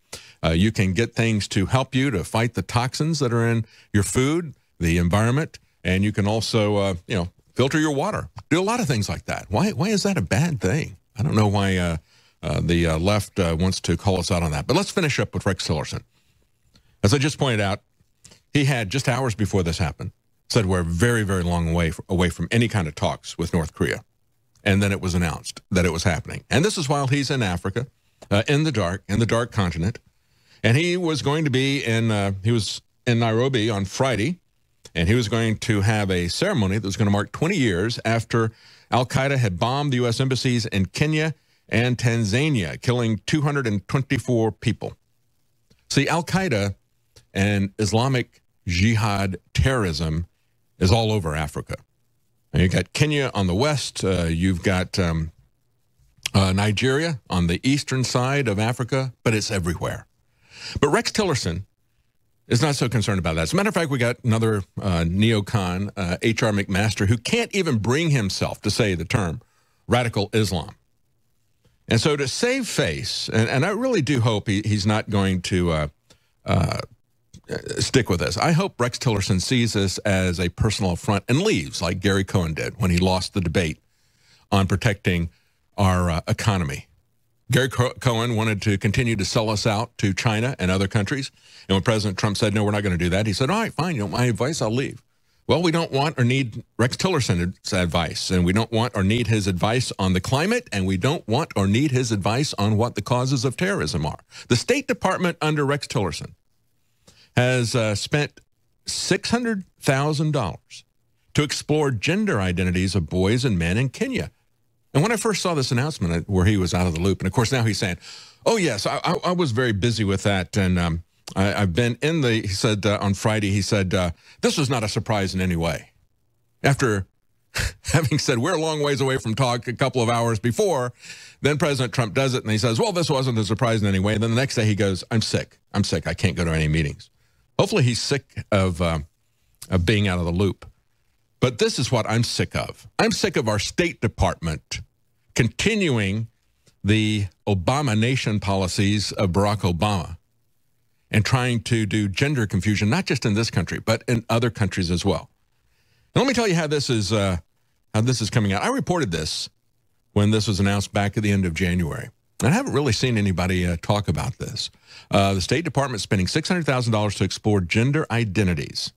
You can get things to help you to fight the toxins that are in your food, the environment. And you can also, filter your water. Do a lot of things like that. Why is that a bad thing? I don't know why the left wants to call us out on that. But let's finish up with Rex Tillerson. As I just pointed out, he had, just hours before this happened, said we're very, very long away from any kind of talks with North Korea. And then it was announced that it was happening. And this is while he's in Africa, in the dark continent. And he was going to be he was in Nairobi on Friday, and he was going to have a ceremony that was going to mark 20 years after Al-Qaeda had bombed the U.S. embassies in Kenya and Tanzania, killing 224 people. See, Al-Qaeda and Islamic Jihad terrorism is all over Africa. And you've got Kenya on the west. You've got Nigeria on the eastern side of Africa, but it's everywhere. But Rex Tillerson is not so concerned about that. As a matter of fact, we got another neocon, H.R. McMaster, who can't even bring himself to say the term radical Islam. And so to save face, and I really do hope he's not going to stick with this. I hope Rex Tillerson sees this as a personal affront and leaves like Gary Cohn did when he lost the debate on protecting our economy. Gary Cohn wanted to continue to sell us out to China and other countries. And when President Trump said, no, we're not going to do that, he said, all right, fine, you want my advice, I'll leave. Well, we don't want or need Rex Tillerson's advice, and we don't want or need his advice on the climate, and we don't want or need his advice on what the causes of terrorism are. The State Department under Rex Tillerson has spent $600,000 to explore gender identities of boys and men in Kenya. And when I first saw this announcement where he was out of the loop, and of course now he's saying, oh yes, I was very busy with that, and I've been in the, he said on Friday, he said, this was not a surprise in any way. After having said we're a long ways away from talk a couple of hours before, then President Trump does it, and he says, well, this wasn't a surprise in any way. And then the next day he goes, I'm sick. I can't go to any meetings. Hopefully he's sick of being out of the loop. But this is what I'm sick of. I'm sick of our State Department continuing the Obama-nation policies of Barack Obama and trying to do gender confusion, not just in this country, but in other countries as well. And let me tell you how this is coming out. I reported this when this was announced back at the end of January. And I haven't really seen anybody talk about this. The State Department spending $600,000 to explore gender identities.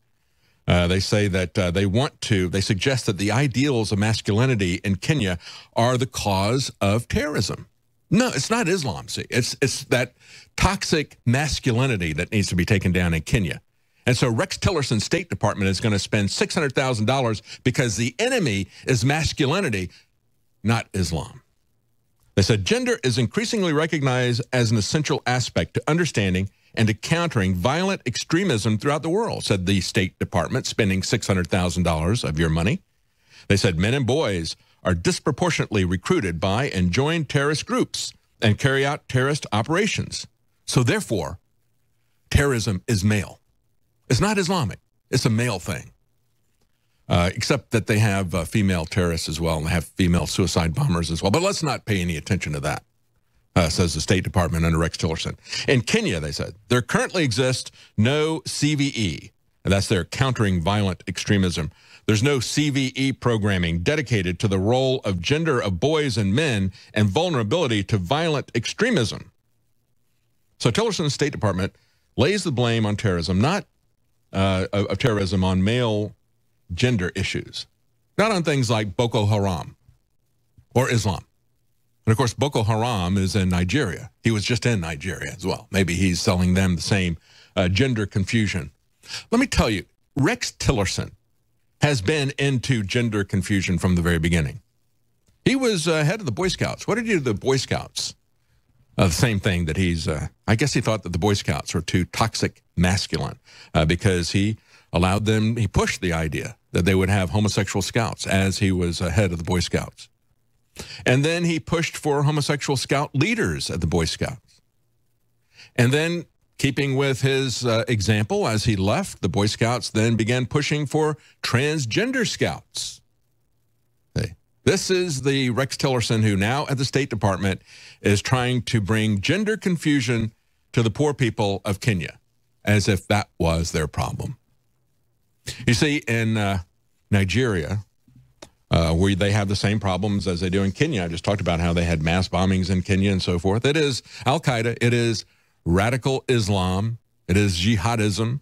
They say that they suggest that the ideals of masculinity in Kenya are the cause of terrorism. No, it's not Islam, see. It's that toxic masculinity that needs to be taken down in Kenya. And so Rex Tillerson's State Department is going to spend $600,000 because the enemy is masculinity, not Islam. They said gender is increasingly recognized as an essential aspect to understanding and to countering violent extremism throughout the world, said the State Department, spending $600,000 of your money. They said men and boys are disproportionately recruited by and join terrorist groups and carry out terrorist operations. So therefore, terrorism is male. It's not Islamic. It's a male thing. Except that they have female terrorists as well, and they have female suicide bombers as well. But let's not pay any attention to that. says the State Department under Rex Tillerson. In Kenya, they said, there currently exists no CVE, and that's their countering violent extremism. There's no CVE programming dedicated to the role of gender of boys and men and vulnerability to violent extremism. So Tillerson's State Department lays the blame on terrorism, not of terrorism on male gender issues, not on things like Boko Haram or Islam. And of course, Boko Haram is in Nigeria. He was just in Nigeria as well. Maybe he's selling them the same gender confusion. Let me tell you, Rex Tillerson has been into gender confusion from the very beginning. He was head of the Boy Scouts. What did he do to the Boy Scouts? The same thing that he's, I guess he thought that the Boy Scouts were too toxic masculine because he allowed them, he pushed the idea that they would have homosexual scouts as he was head of the Boy Scouts. And then he pushed for homosexual scout leaders at the Boy Scouts. And then, keeping with his example, as he left, the Boy Scouts then began pushing for transgender scouts. Hey, this is the Rex Tillerson who now at the State Department is trying to bring gender confusion to the poor people of Kenya, as if that was their problem. You see, in Nigeria, where they have the same problems as they do in Kenya, I just talked about how they had mass bombings in Kenya and so forth. It is Al-Qaeda, it is radical Islam, it is jihadism.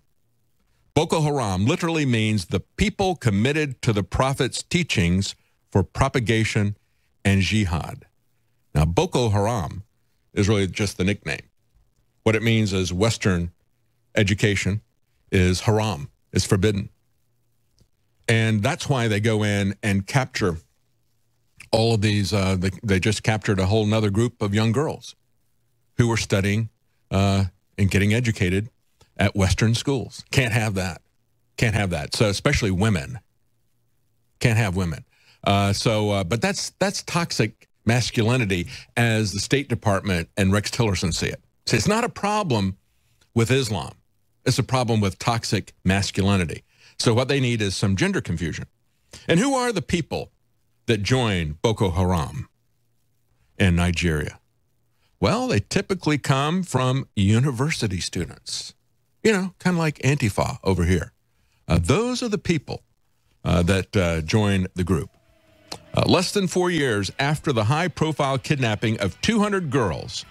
Boko Haram literally means the people committed to the Prophet's teachings for propagation and jihad. Now, Boko Haram is really just the nickname. What it means is Western education is haram, is forbidden. And that's why they go in and capture all of these. They just captured a whole nother group of young girls who were studying and getting educated at Western schools. Can't have that. Can't have that. So especially women. Can't have women. But that's toxic masculinity as the State Department and Rex Tillerson see it. So it's not a problem with Islam. It's a problem with toxic masculinity. So what they need is some gender confusion. And who are the people that join Boko Haram in Nigeria? Well, they typically come from university students, you know, kind of like Antifa over here. Those are the people that join the group. Less than 4 years after the high-profile kidnapping of 200 girls,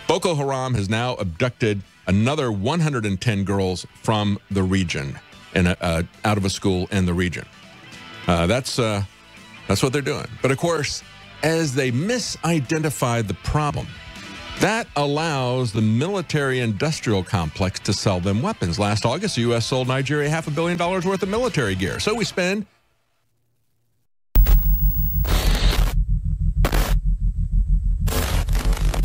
Boko Haram has now abducted another 110 girls from the region and out of a school in the region. That's what they're doing. But of course, as they misidentify the problem, that allows the military-industrial complex to sell them weapons. Last August, the U.S. sold Nigeria $500 million worth of military gear. So we spend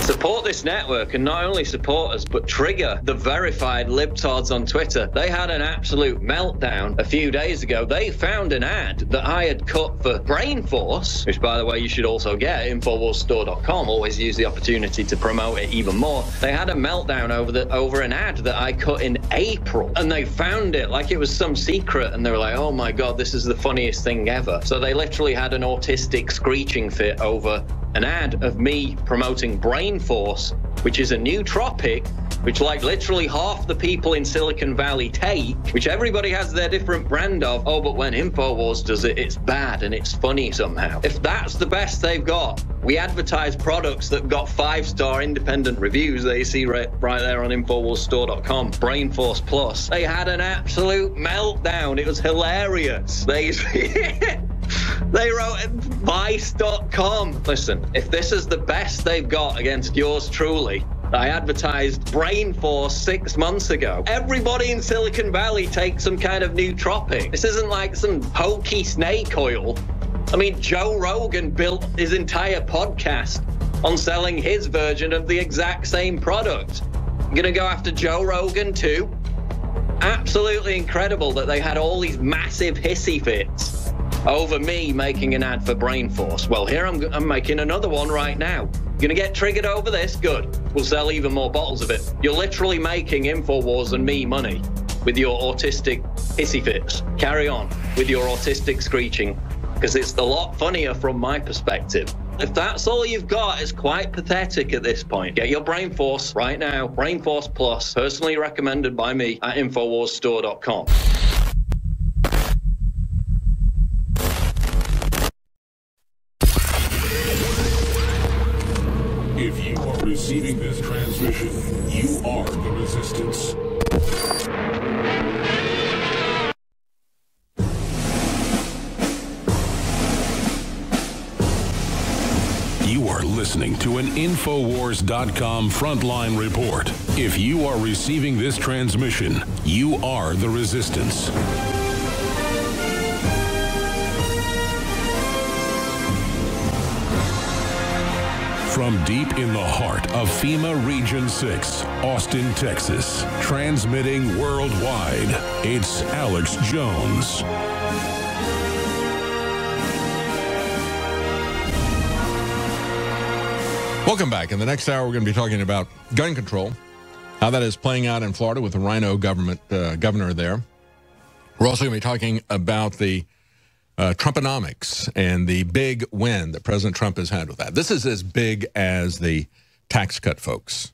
Support this network and not only support us, but trigger the verified libtards on Twitter. They had an absolute meltdown a few days ago. They found an ad that I had cut for Brain Force, which, by the way, you should also get at InfoWarsStore.com. Always use the opportunity to promote it even more. They had a meltdown over an ad that I cut in April, and they found it like it was some secret, and they were like, oh my God, this is the funniest thing ever. So they literally had an autistic screeching fit over an ad of me promoting Brain Force, which is a nootropic, which like literally half the people in Silicon Valley take, which everybody has their different brand of. Oh, but when InfoWars does it, it's bad and it's funny somehow. If that's the best they've got, we advertise products that got 5-star independent reviews that you see right there on InfoWarsStore.com. Brain Force Plus. They had an absolute meltdown. It was hilarious. They wrote at Vice.com. Listen, if this is the best they've got against yours truly, I advertised Brain Force 6 months ago. Everybody in Silicon Valley takes some kind of nootropic. This isn't like some hokey snake oil. I mean, Joe Rogan built his entire podcast on selling his version of the exact same product. I'm gonna go after Joe Rogan too. Absolutely incredible that they had all these massive hissy fits over me making an ad for Brain Force. Well, here I'm making another one right now. Gonna get triggered over this? Good. We'll sell even more bottles of it. You're literally making InfoWars and me money with your autistic hissy fits. Carry on with your autistic screeching, because it's a lot funnier from my perspective. If that's all you've got, it's quite pathetic at this point. Get your Brain Force right now. Brain Force Plus, personally recommended by me at InfoWarsStore.com. If you are receiving this transmission, you are the resistance. You are listening to an Infowars.com frontline report. If you are receiving this transmission, you are the resistance. From deep in the heart of FEMA Region 6, Austin, Texas, transmitting worldwide, it's Alex Jones. Welcome back. In the next hour, we're going to be talking about gun control, how that is playing out in Florida with the Rhino governor there. We're also going to be talking about the Trumponomics and the big win that President Trump has had with that. This is as big as the tax cut, folks.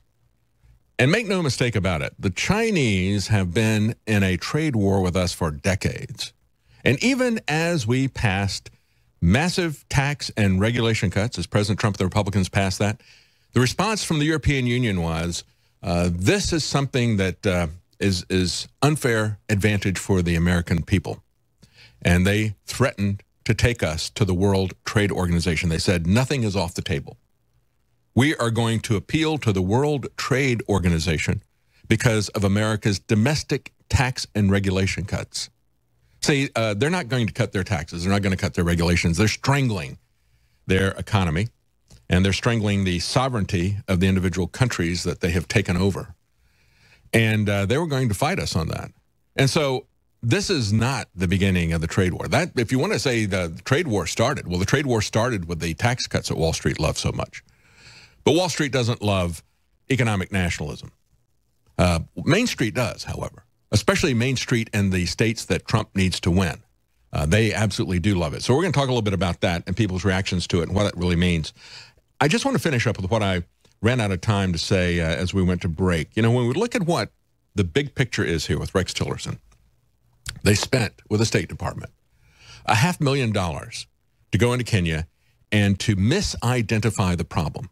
And make no mistake about it, the Chinese have been in a trade war with us for decades. And even as we passed massive tax and regulation cuts, as President Trump and the Republicans passed that, the response from the European Union was, this is something that is unfair advantage for the American people. And they threatened to take us to the World Trade Organization. They said, nothing is off the table. We are going to appeal to the World Trade Organization because of America's domestic tax and regulation cuts. See, they're not going to cut their taxes. They're not going to cut their regulations. They're strangling their economy, and they're strangling the sovereignty of the individual countries that they have taken over. And they were going to fight us on that. And so this is not the beginning of the trade war. That, if you want to say the trade war started, well, the trade war started with the tax cuts that Wall Street loved so much. But Wall Street doesn't love economic nationalism. Main Street does, however, especially Main Street and the states that Trump needs to win. They absolutely do love it. So we're going to talk a little bit about that and people's reactions to it and what it really means. I just want to finish up with what I ran out of time to say as we went to break. You know, when we look at what the big picture is here with Rex Tillerson, they spent with the State Department $500,000 to go into Kenya and to misidentify the problem,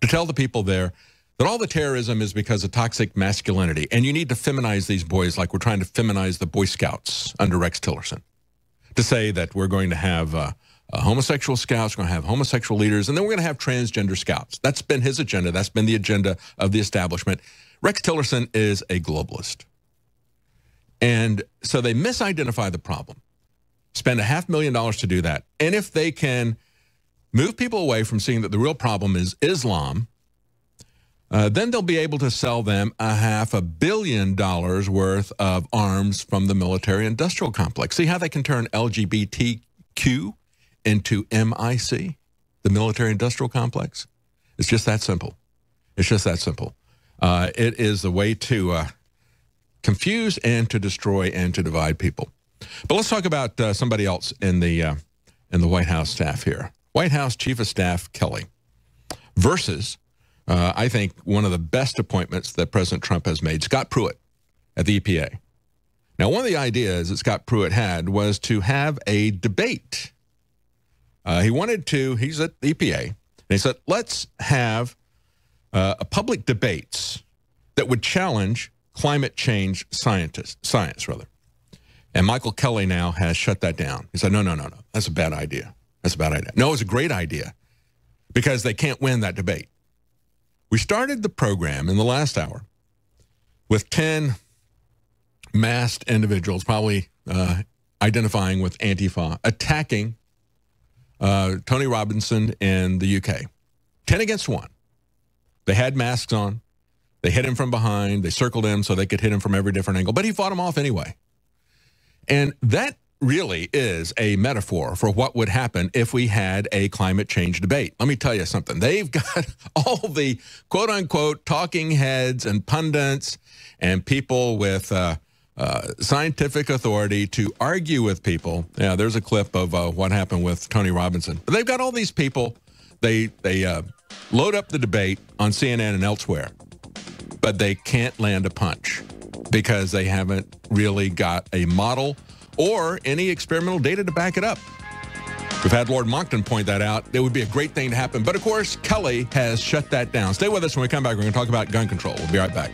to tell the people there that all the terrorism is because of toxic masculinity, and you need to feminize these boys like we're trying to feminize the Boy Scouts under Rex Tillerson, to say that we're going to have homosexual scouts, we're going to have homosexual leaders, and then we're going to have transgender scouts. That's been his agenda. That's been the agenda of the establishment. Rex Tillerson is a globalist. And so they misidentify the problem, spend $500,000 to do that. And if they can move people away from seeing that the real problem is Islam, then they'll be able to sell them $500 million worth of arms from the military-industrial complex. See how they can turn LGBTQ into MIC, the military-industrial complex? It's just that simple. It's just that simple. It is the way to confuse and to destroy and to divide people. But let's talk about somebody else in the White House staff here. White House Chief of Staff Kelly versus, I think, one of the best appointments that President Trump has made, Scott Pruitt at the EPA. Now, one of the ideas that Scott Pruitt had was to have a debate. He's at the EPA, and he said, let's have a public debates that would challenge climate change science. And Michael Kelly now has shut that down. He said, no, that's a bad idea. That's a bad idea. No, it's a great idea because they can't win that debate. We started the program in the last hour with 10 masked individuals, probably identifying with Antifa, attacking Tony Robinson in the UK. 10 against 1. They had masks on. They hit him from behind. They circled him so they could hit him from every different angle. But he fought him off anyway. And that really is a metaphor for what would happen if we had a climate change debate. Let me tell you something. They've got all the quote-unquote talking heads and pundits and people with scientific authority to argue with people. Yeah, there's a clip of what happened with Tony Robinson. But they've got all these people They load up the debate on CNN and elsewhere, but they can't land a punch because they haven't really got a model or any experimental data to back it up. We've had Lord Monckton point that out. It would be a great thing to happen. But, of course, Kelly has shut that down. Stay with us when we come back. We're going to talk about gun control. We'll be right back.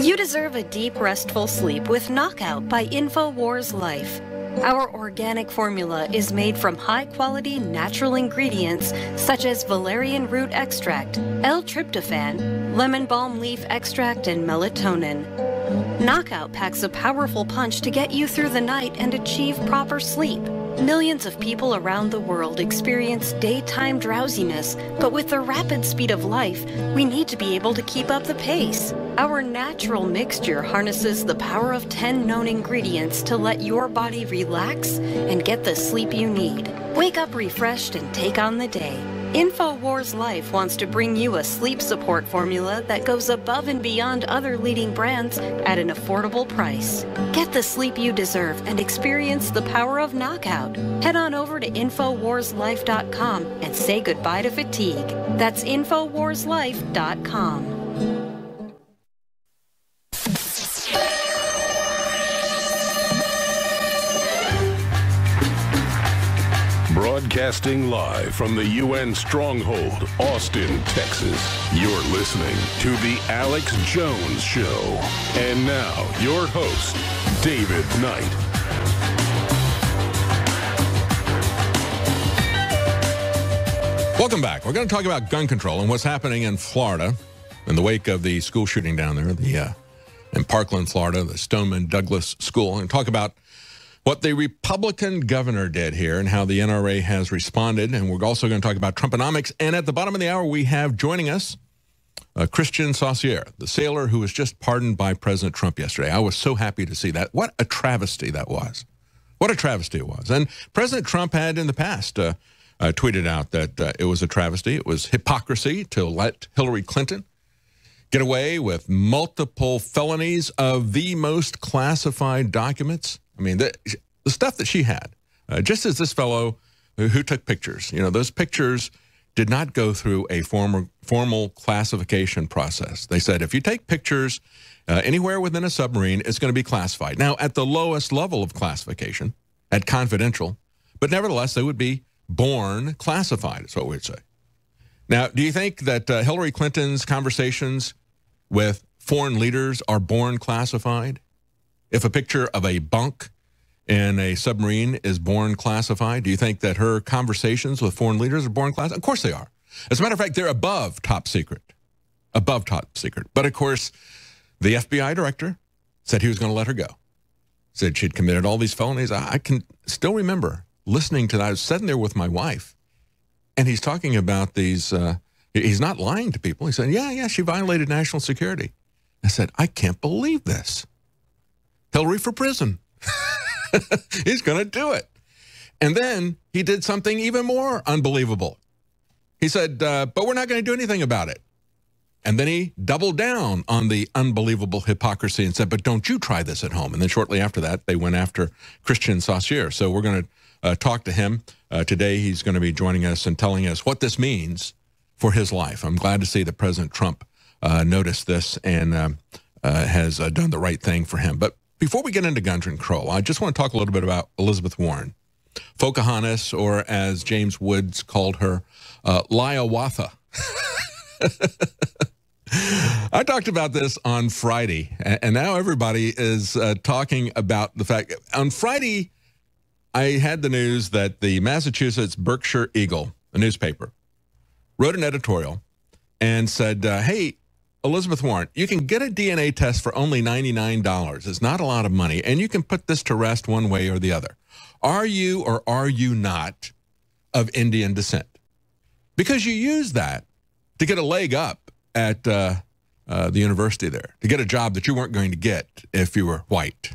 You deserve a deep, restful sleep with Knockout by InfoWars Life. Our organic formula is made from high-quality natural ingredients such as valerian root extract, L-tryptophan, lemon balm leaf extract, and melatonin. Knockout packs a powerful punch to get you through the night and achieve proper sleep. Millions of people around the world experience daytime drowsiness, but with the rapid speed of life, we need to be able to keep up the pace. Our natural mixture harnesses the power of 10 known ingredients to let your body relax and get the sleep you need. Wake up refreshed and take on the day. InfoWars Life wants to bring you a sleep support formula that goes above and beyond other leading brands at an affordable price. Get the sleep you deserve and experience the power of Knockout. Head on over to InfoWarsLife.com and say goodbye to fatigue. That's InfoWarsLife.com. Broadcasting live from the UN stronghold, Austin, Texas. You're listening to The Alex Jones Show. And now, your host, David Knight. Welcome back. We're going to talk about gun control and what's happening in Florida in the wake of the school shooting down there, in Parkland, Florida, the Stoneman Douglas School, and talk about what the Republican governor did here and how the NRA has responded. And we're also going to talk about Trumponomics. And at the bottom of the hour, we have joining us Christian Saucier, the sailor who was just pardoned by President Trump yesterday. I was so happy to see that. What a travesty that was. What a travesty it was. And President Trump had in the past tweeted out that it was a travesty. It was hypocrisy to let Hillary Clinton get away with multiple felonies of the most classified documents. I mean, the stuff that she had, just as this fellow who took pictures, those pictures did not go through a formal classification process. They said, if you take pictures anywhere within a submarine, it's going to be classified. Now, at the lowest level of classification, at confidential, but nevertheless, they would be born classified, is what we'd say. Now, do you think that Hillary Clinton's conversations with foreign leaders are born classified? If a picture of a bunk in a submarine is born classified, do you think that her conversations with foreign leaders are born classified? Of course they are. As a matter of fact, they're above top secret. Above top secret. But of course, the FBI director said he was going to let her go. Said she'd committed all these felonies. I can still remember listening to that. I was sitting there with my wife, and he's talking about these. He's not lying to people. He said, yeah, she violated national security. I said, I can't believe this. Hillary for prison. He's going to do it. And then he did something even more unbelievable. He said, but we're not going to do anything about it. And then he doubled down on the unbelievable hypocrisy and said, but don't you try this at home. And then shortly after that, they went after Christian Saucier. So we're going to talk to him today. He's going to be joining us and telling us what this means for his life. I'm glad to see that President Trump noticed this and has done the right thing for him. But before we get into gun control, I just want to talk a little bit about Elizabeth Warren, Pocahontas, or as James Woods called her, Liawatha. I talked about this on Friday, and now everybody is talking about the fact. On Friday, I had the news that the Massachusetts Berkshire Eagle, a newspaper, wrote an editorial and said, hey, Elizabeth Warren, you can get a DNA test for only $99. It's not a lot of money, and you can put this to rest one way or the other. Are you or are you not of Indian descent? Because you use that to get a leg up at the university there, to get a job that you weren't going to get if you were white.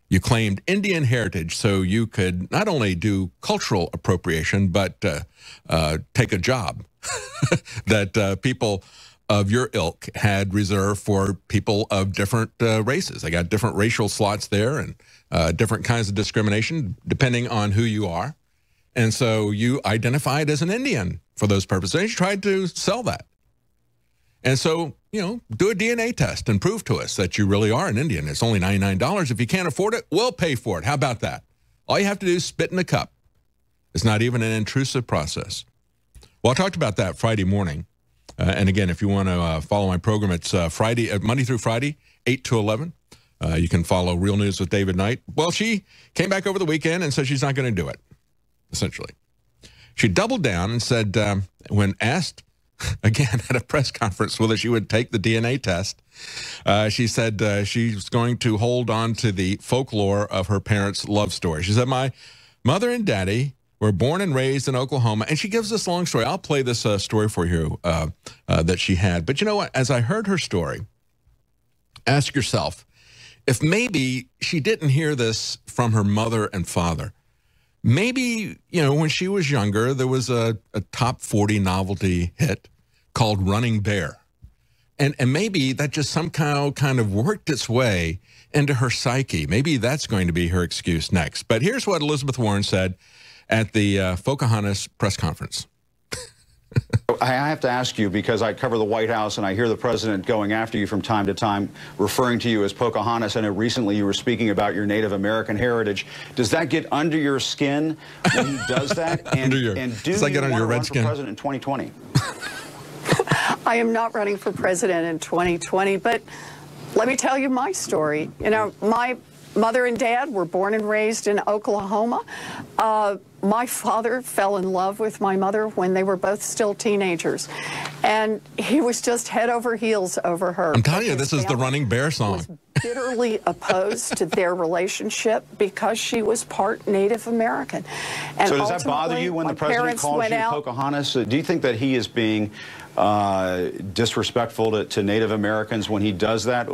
You claimed Indian heritage so you could not only do cultural appropriation, but take a job that people of your ilk had reserved for people of different races. They got different racial slots there and different kinds of discrimination depending on who you are. And so you identified as an Indian for those purposes. And you tried to sell that. And so, you know, do a DNA test and prove to us that you really are an Indian. It's only $99. If you can't afford it, we'll pay for it. How about that? All you have to do is spit in a cup. It's not even an intrusive process. Well, I talked about that Friday morning. And again, if you want to follow my program, it's Monday through Friday, 8 to 11. You can follow Real News with David Knight. Well, she came back over the weekend and said she's not going to do it, essentially. She doubled down and said, when asked, again, at a press conference whether she would take the DNA test, she said she's going to hold on to the folklore of her parents' love story. She said, my mother and daddy were born and raised in Oklahoma. And she gives this long story. I'll play this story for you that she had. But you know what? As I heard her story, ask yourself, if maybe she didn't hear this from her mother and father, maybe, you know, when she was younger, there was a top 40 novelty hit called Running Bear. And maybe that just somehow kind of worked its way into her psyche. Maybe that's going to be her excuse next. But here's what Elizabeth Warren said at the Pocahontas press conference. I have to ask you, because I cover the White House and I hear the president going after you from time to time, referring to you as Pocahontas. I know recently you were speaking about your Native American heritage. Does that get under your skin when he does that? And do you want to run for president in 2020? I am not running for president in 2020, but let me tell you my story. You know, my mother and dad were born and raised in Oklahoma. My father fell in love with my mother when they were both still teenagers, and he was just head over heels over her. I'm telling you, this is the Running Bear song. Was bitterly opposed to their relationship because she was part Native American. And so does that bother you when the president calls you Pocahontas? Do you think that he is being disrespectful to Native Americans when he does that?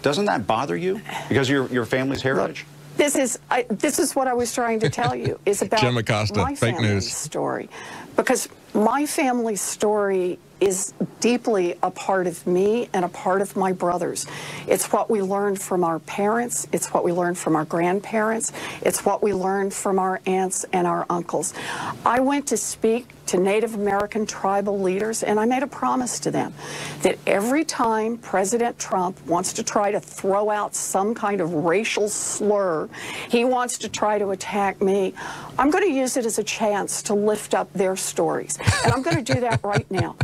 Doesn't that bother you because of your family's heritage? Look, this is what I was trying to tell you, is about Jim Acosta, my fake family's news story. Because my family's story is deeply a part of me and a part of my brothers. It's what we learned from our parents. It's what we learned from our grandparents. It's what we learned from our aunts and our uncles. I went to speak to Native American tribal leaders, and I made a promise to them that every time President Trump wants to try to throw out some kind of racial slur, he wants to try to attack me, I'm going to use it as a chance to lift up their stories. And I'm going to do that right now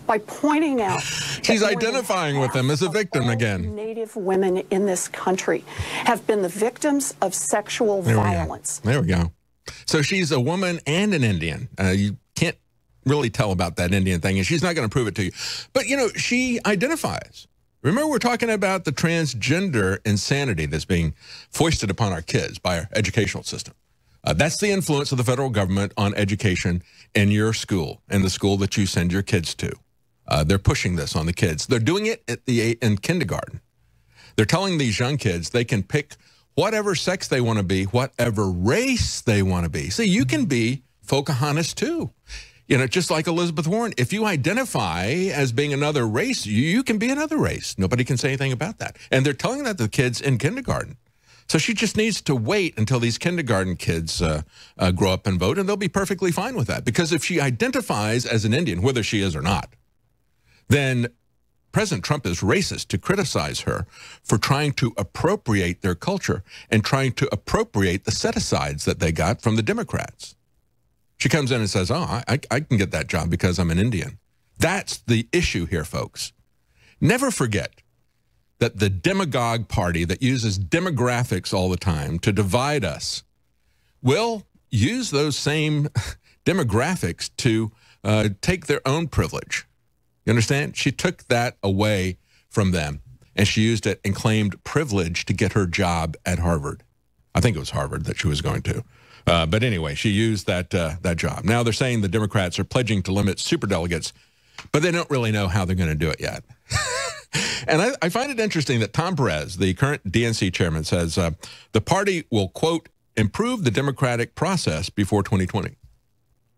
by pointing out she's identifying with them as a victim again. Native women in this country have been the victims of sexual violence. There we go. So she's a woman and an Indian. You can't really tell about that Indian thing, and she's not going to prove it to you. But, you know, she identifies. Remember, we're talking about the transgender insanity that's being foisted upon our kids by our educational system. That's the influence of the federal government on education in your school and the school that you send your kids to. They're pushing this on the kids. They're doing it in kindergarten. They're telling these young kids they can pick whatever sex they want to be, whatever race they want to be. See, you can be Pocahontas too. You know, just like Elizabeth Warren, if you identify as being another race, you can be another race. Nobody can say anything about that. And they're telling that to the kids in kindergarten. So she just needs to wait until these kindergarten kids grow up and vote, and they'll be perfectly fine with that. Because if she identifies as an Indian, whether she is or not, then President Trump is racist to criticize her for trying to appropriate their culture and trying to appropriate the set-asides that they got from the Democrats. She comes in and says, oh, I can get that job because I'm an Indian. That's the issue here, folks. Never forget that the demagogue party that uses demographics all the time to divide us will use those same demographics to take their own privilege. You understand? She took that away from them, and she used it and claimed privilege to get her job at Harvard. I think it was Harvard that she was going to. But anyway, she used that job. Now they're saying the Democrats are pledging to limit superdelegates, but they don't really know how they're going to do it yet. And I find it interesting that Tom Perez, the current DNC chairman, says the party will, quote, improve the democratic process before 2020.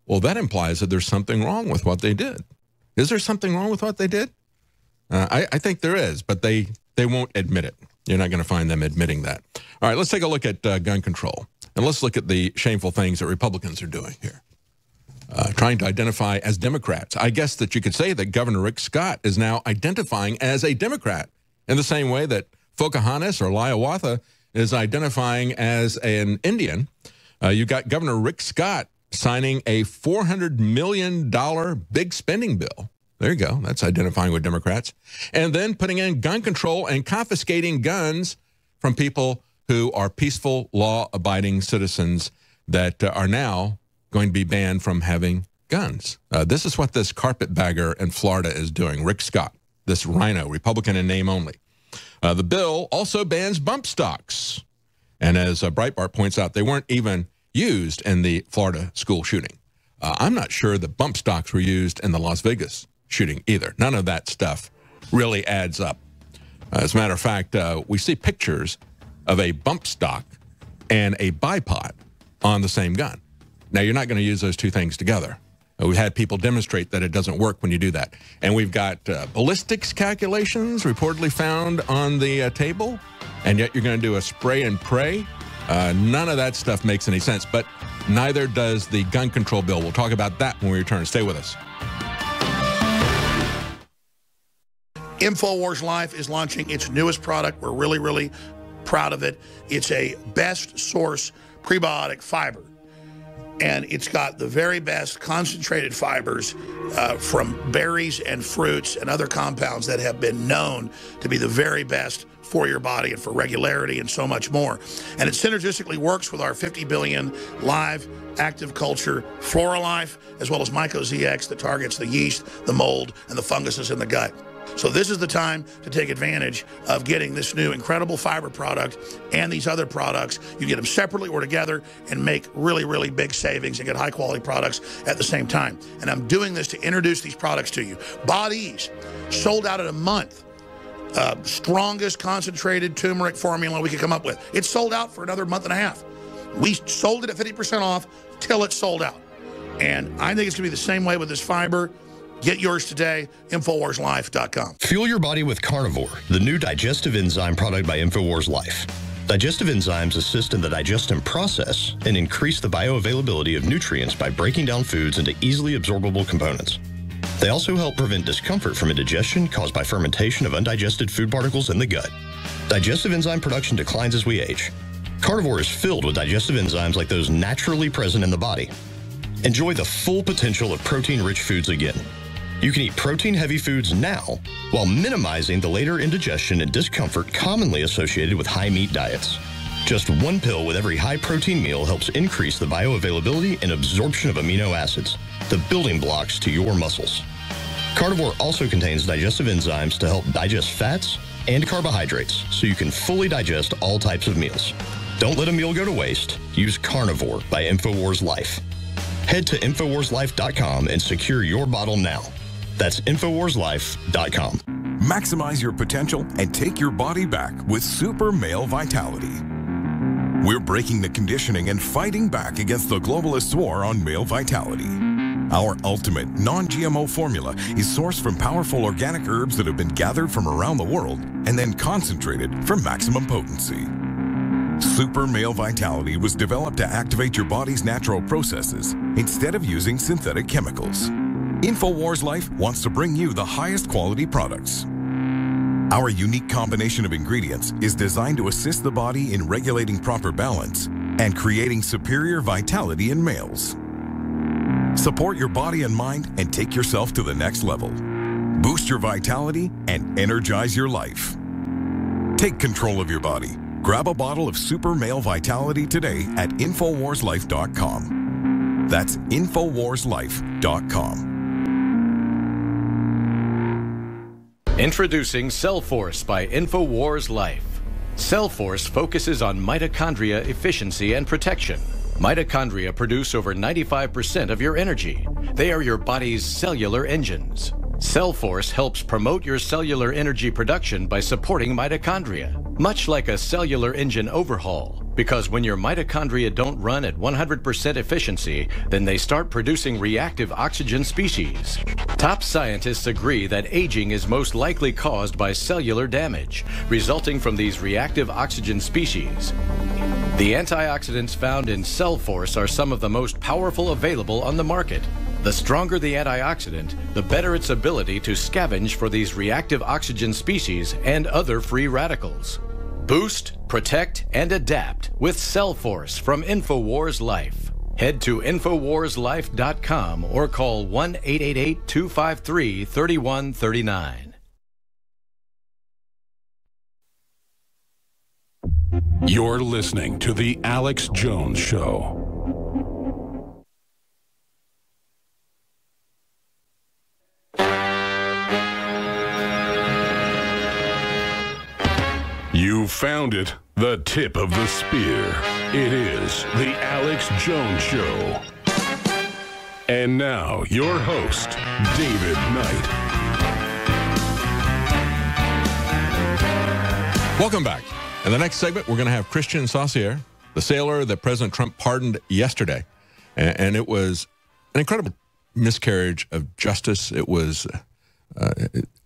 Well, that implies that there's something wrong with what they did. Is there something wrong with what they did? I think there is, but they won't admit it. You're not going to find them admitting that. All right, let's take a look at gun control. And let's look at the shameful things that Republicans are doing here. Trying to identify as Democrats. I guess that you could say that Governor Rick Scott is now identifying as a Democrat in the same way that Pocahontas or Hiawatha is identifying as an Indian. You got Governor Rick Scott signing a $400 million big spending bill. There you go. That's identifying with Democrats. And then putting in gun control and confiscating guns from people who are peaceful, law-abiding citizens that are now going to be banned from having guns. This is what this carpetbagger in Florida is doing, Rick Scott, this rhino, Republican in name only. The bill also bans bump stocks. And as Breitbart points out, they weren't even used in the Florida school shooting. I'm not sure that bump stocks were used in the Las Vegas shooting either. None of that stuff really adds up. As a matter of fact, we see pictures of a bump stock and a bipod on the same gun. Now, you're not going to use those two things together. We've had people demonstrate that it doesn't work when you do that. And we've got ballistics calculations reportedly found on the table, and yet you're going to do a spray and pray. None of that stuff makes any sense, but neither does the gun control bill. We'll talk about that when we return. Stay with us. InfoWars Life is launching its newest product. We're really, really proud of it. It's a best source prebiotic fiber. And it's got the very best concentrated fibers from berries and fruits and other compounds that have been known to be the very best for your body and for regularity and so much more. And it synergistically works with our 50 billion live active culture Flora Life, as well as MycoZX that targets the yeast, the mold, and the funguses in the gut. So this is the time to take advantage of getting this new incredible fiber product and these other products. You get them separately or together and make really, really big savings and get high quality products at the same time. And I'm doing this to introduce these products to you. Bodease, sold out in a month. Strongest concentrated turmeric formula we could come up with. It's sold out for another month and a half. We sold it at 50% off till it's sold out. And I think it's going to be the same way with this fiber. Get yours today, InfoWarsLife.com. Fuel your body with Carnivore, the new digestive enzyme product by InfoWars Life. Digestive enzymes assist in the digestion process and increase the bioavailability of nutrients by breaking down foods into easily absorbable components. They also help prevent discomfort from indigestion caused by fermentation of undigested food particles in the gut. Digestive enzyme production declines as we age. Carnivore is filled with digestive enzymes like those naturally present in the body. Enjoy the full potential of protein-rich foods again. You can eat protein-heavy foods now while minimizing the later indigestion and discomfort commonly associated with high-meat diets. Just one pill with every high-protein meal helps increase the bioavailability and absorption of amino acids, the building blocks to your muscles. Carnivore also contains digestive enzymes to help digest fats and carbohydrates so you can fully digest all types of meals. Don't let a meal go to waste. Use Carnivore by InfoWars Life. Head to InfoWarsLife.com and secure your bottle now. That's InfoWarsLife.com. Maximize your potential and take your body back with Super Male Vitality. We're breaking the conditioning and fighting back against the globalists' war on male vitality. Our ultimate non-GMO formula is sourced from powerful organic herbs that have been gathered from around the world and then concentrated for maximum potency. Super Male Vitality was developed to activate your body's natural processes instead of using synthetic chemicals. InfoWars Life wants to bring you the highest quality products. Our unique combination of ingredients is designed to assist the body in regulating proper balance and creating superior vitality in males. Support your body and mind and take yourself to the next level. Boost your vitality and energize your life. Take control of your body. Grab a bottle of Super Male Vitality today at InfoWarsLife.com. That's InfoWarsLife.com. Introducing CellForce by InfoWars Life. CellForce focuses on mitochondria efficiency and protection. Mitochondria produce over 95% of your energy. They are your body's cellular engines. CellForce helps promote your cellular energy production by supporting mitochondria, much like a cellular engine overhaul. Because when your mitochondria don't run at 100% efficiency, then they start producing reactive oxygen species. Top scientists agree that aging is most likely caused by cellular damage, resulting from these reactive oxygen species. The antioxidants found in Cellforce are some of the most powerful available on the market. The stronger the antioxidant, the better its ability to scavenge for these reactive oxygen species and other free radicals. Boost, protect, and adapt with Cellforce from InfoWars Life. Head to InfoWarsLife.com or call 1-888-253-3139. You're listening to The Alex Jones Show. You found it, the tip of the spear. It is The Alex Jones Show. And now, your host, David Knight. Welcome back. In the next segment, we're going to have Christian Saucier, the sailor that President Trump pardoned yesterday. And it was an incredible miscarriage of justice. It was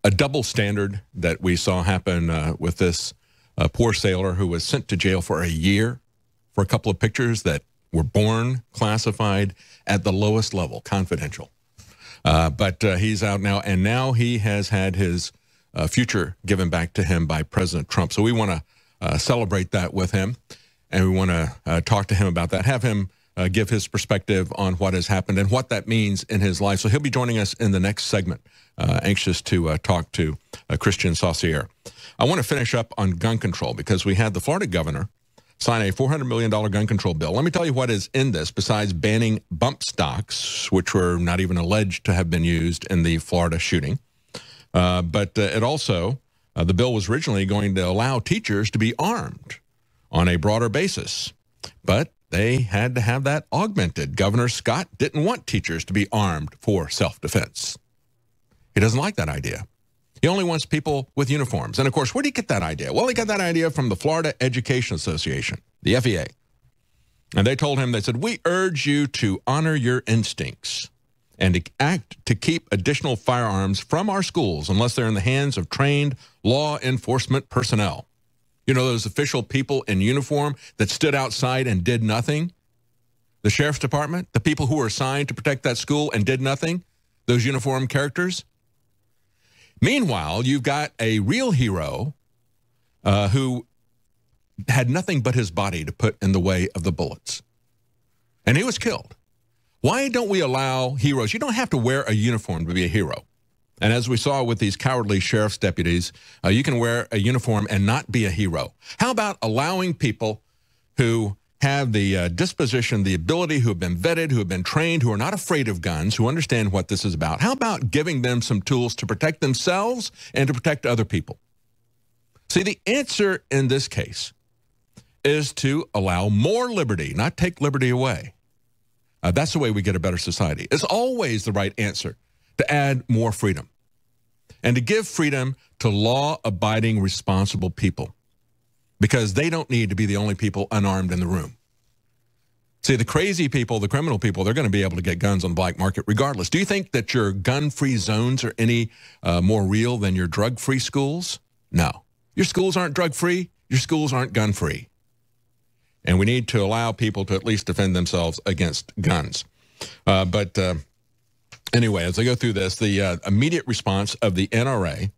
a double standard that we saw happen with this poor sailor who was sent to jail for a year for a couple of pictures that were born classified at the lowest level, confidential. But he's out now, and now he has had his future given back to him by President Trump. So we want to celebrate that with him, and we want to talk to him about that, have him give his perspective on what has happened and what that means in his life. So he'll be joining us in the next segment, anxious to talk to Christian Saucier. I want to finish up on gun control because we had the Florida governor sign a $400 million gun control bill. Let me tell you what is in this besides banning bump stocks, which were not even alleged to have been used in the Florida shooting. But it also, the bill was originally going to allow teachers to be armed on a broader basis. But they had to have that augmented. Governor Scott didn't want teachers to be armed for self-defense. He doesn't like that idea. He only wants people with uniforms. And, of course, where did he get that idea? Well, he got that idea from the Florida Education Association, the FEA. And they told him, they said, we urge you to honor your instincts and to act to keep additional firearms from our schools unless they're in the hands of trained law enforcement personnel. You know, those official people in uniform that stood outside and did nothing? The sheriff's department, the people who were assigned to protect that school and did nothing? Those uniform characters? Meanwhile, you've got a real hero who had nothing but his body to put in the way of the bullets. And he was killed. Why don't we allow heroes? You don't have to wear a uniform to be a hero. And as we saw with these cowardly sheriff's deputies, you can wear a uniform and not be a hero. How about allowing people who have the disposition, the ability, who have been vetted, who have been trained, who are not afraid of guns, who understand what this is about? How about giving them some tools to protect themselves and to protect other people? See, the answer in this case is to allow more liberty, not take liberty away. That's the way we get a better society. It's always the right answer to add more freedom and to give freedom to law-abiding, responsible people because they don't need to be the only people unarmed in the room. See, the crazy people, the criminal people, they're going to be able to get guns on the black market regardless. Do you think that your gun-free zones are any more real than your drug-free schools? No. Your schools aren't drug-free. Your schools aren't gun-free. And we need to allow people to at least defend themselves against guns. Anyway, as I go through this, the immediate response of the NRA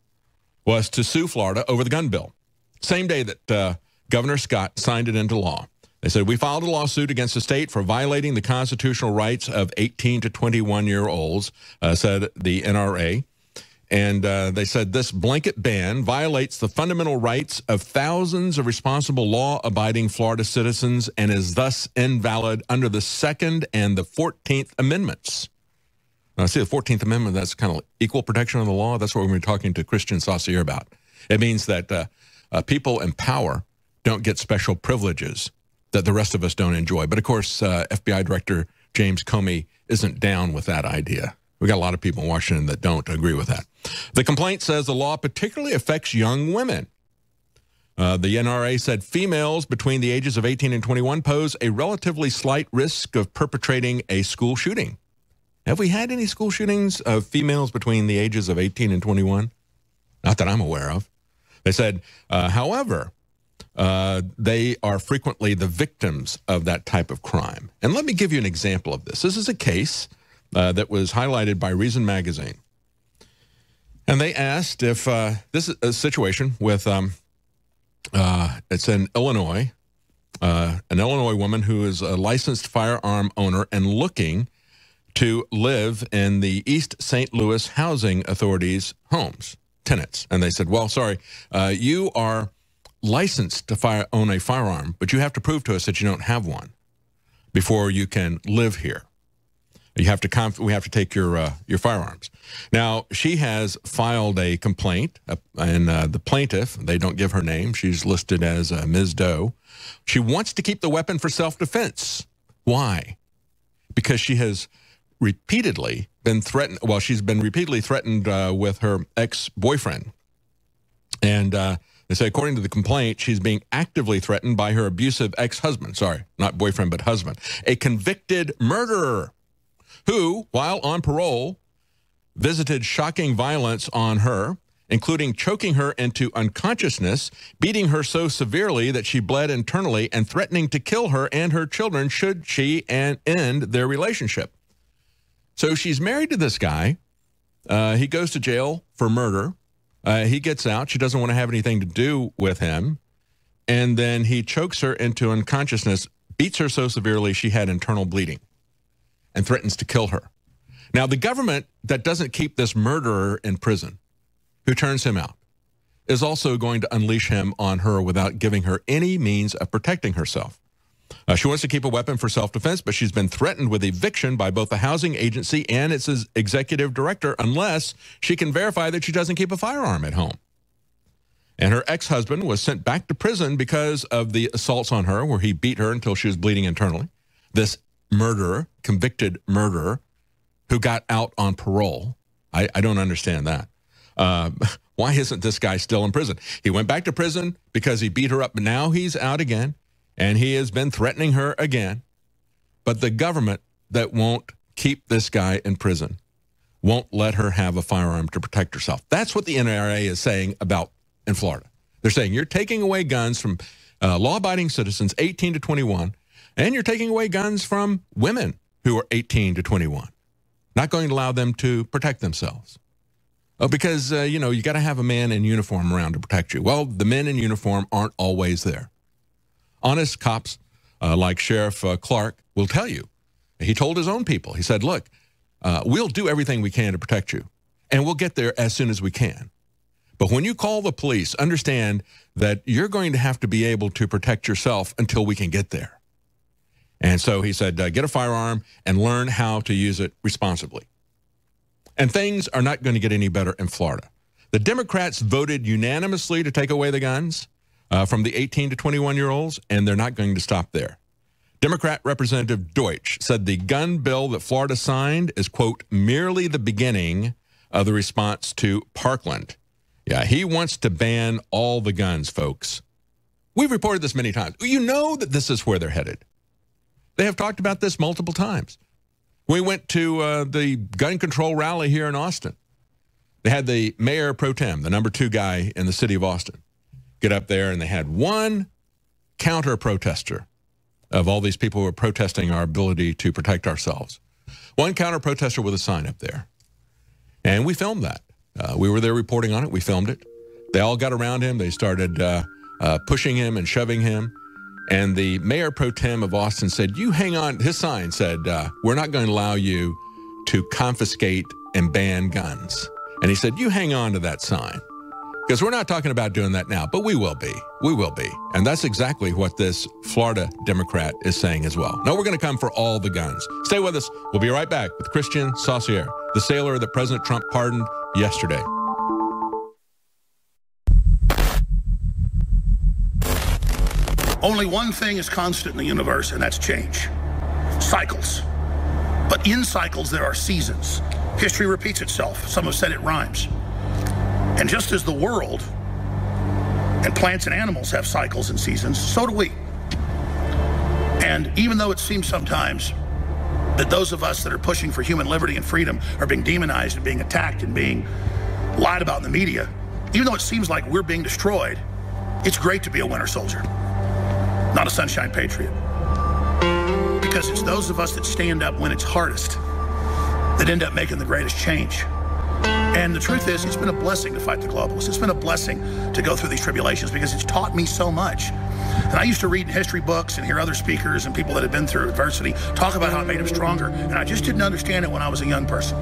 was to sue Florida over the gun bill. Same day that Governor Scott signed it into law. They said, we filed a lawsuit against the state for violating the constitutional rights of 18 to 21-year-olds, said the NRA. And they said this blanket ban violates the fundamental rights of thousands of responsible law-abiding Florida citizens and is thus invalid under the 2nd and the 14th Amendments. Now, see, the 14th Amendment, that's kind of equal protection of the law. That's what we're going to be talking to Christian Saucier about. It means that people in power don't get special privileges that the rest of us don't enjoy. But, of course, FBI Director James Comey isn't down with that idea. We got a lot of people in Washington that don't agree with that. The complaint says the law particularly affects young women. The NRA said females between the ages of 18 and 21 pose a relatively slight risk of perpetrating a school shooting. Have we had any school shootings of females between the ages of 18 and 21? Not that I'm aware of. They said, however, they are frequently the victims of that type of crime. And let me give you an example of this. This is a case that was highlighted by Reason Magazine. And they asked if this is a situation with, it's in Illinois, an Illinois woman who is a licensed firearm owner and looking to live in the East St. Louis Housing Authority's homes, tenants. And they said, well, sorry, you are licensed to own a firearm, but you have to prove to us that you don't have one before you can live here. You have to we have to take your firearms. Now, she has filed a complaint, and the plaintiff, they don't give her name. She's listed as Ms. Doe. She wants to keep the weapon for self-defense. Why? Because she has repeatedly been threatened. Well, she's been repeatedly threatened with her ex-boyfriend. And they say, according to the complaint, she's being actively threatened by her abusive ex-husband. Sorry, not boyfriend, but husband. A convicted murderer who, while on parole, visited shocking violence on her, including choking her into unconsciousness, beating her so severely that she bled internally, and threatening to kill her and her children should she end their relationship. So she's married to this guy. He goes to jail for murder. He gets out. She doesn't want to have anything to do with him. And then he chokes her into unconsciousness, beats her so severely she had internal bleeding, and threatens to kill her. Now, the government that doesn't keep this murderer in prison, who turns him out, is also going to unleash him on her without giving her any means of protecting herself. She wants to keep a weapon for self-defense, but she's been threatened with eviction by both the housing agency and its executive director unless she can verify that she doesn't keep a firearm at home. And her ex-husband was sent back to prison because of the assaults on her, where he beat her until she was bleeding internally. This murderer, convicted murderer, who got out on parole. I don't understand that. Why isn't this guy still in prison? He went back to prison because he beat her up, but now he's out again, and he has been threatening her again. But the government that won't keep this guy in prison won't let her have a firearm to protect herself. That's what the NRA is saying about in Florida. They're saying you're taking away guns from law-abiding citizens 18 to 21, and you're taking away guns from women who are 18 to 21. Not going to allow them to protect themselves. Because, you know, you got to have a man in uniform around to protect you. Well, the men in uniform aren't always there. Honest cops like Sheriff Clark will tell you. He told his own people. He said, look, we'll do everything we can to protect you, and we'll get there as soon as we can. But when you call the police, understand that you're going to have to be able to protect yourself until we can get there. And so he said, get a firearm and learn how to use it responsibly. And things are not going to get any better in Florida. The Democrats voted unanimously to take away the guns from the 18 to 21-year-olds, and they're not going to stop there. Democrat Representative Deutsch said the gun bill that Florida signed is, quote, merely the beginning of the response to Parkland. Yeah, he wants to ban all the guns, folks. We've reported this many times. You know that this is where they're headed. They have talked about this multiple times. We went to the gun control rally here in Austin. They had the mayor pro tem, the #2 guy in the city of Austin, get up there, and they had one counter-protester of all these people who were protesting our ability to protect ourselves. One counter-protester with a sign up there. And we filmed that. We were there reporting on it. We filmed it. They all got around him. They started pushing him and shoving him. And the mayor pro tem of Austin said, you hang on. His sign said, we're not going to allow you to confiscate and ban guns. And he said, you hang on to that sign. Because we're not talking about doing that now, but we will be. We will be. And that's exactly what this Florida Democrat is saying as well. No, we're going to come for all the guns. Stay with us. We'll be right back with Christian Saucier, the sailor that President Trump pardoned yesterday. Only one thing is constant in the universe, and that's change. Cycles. But in cycles, there are seasons. History repeats itself. Some have said it rhymes. And just as the world and plants and animals have cycles and seasons, so do we. And even though it seems sometimes that those of us that are pushing for human liberty and freedom are being demonized and being attacked and being lied about in the media, even though it seems like we're being destroyed, it's great to be a winter soldier, not a sunshine patriot. Because it's those of us that stand up when it's hardest that end up making the greatest change. And the truth is, it's been a blessing to fight the globalists. It's been a blessing to go through these tribulations because it's taught me so much. And I used to read history books and hear other speakers and people that had been through adversity talk about how it made them stronger. And I just didn't understand it when I was a young person.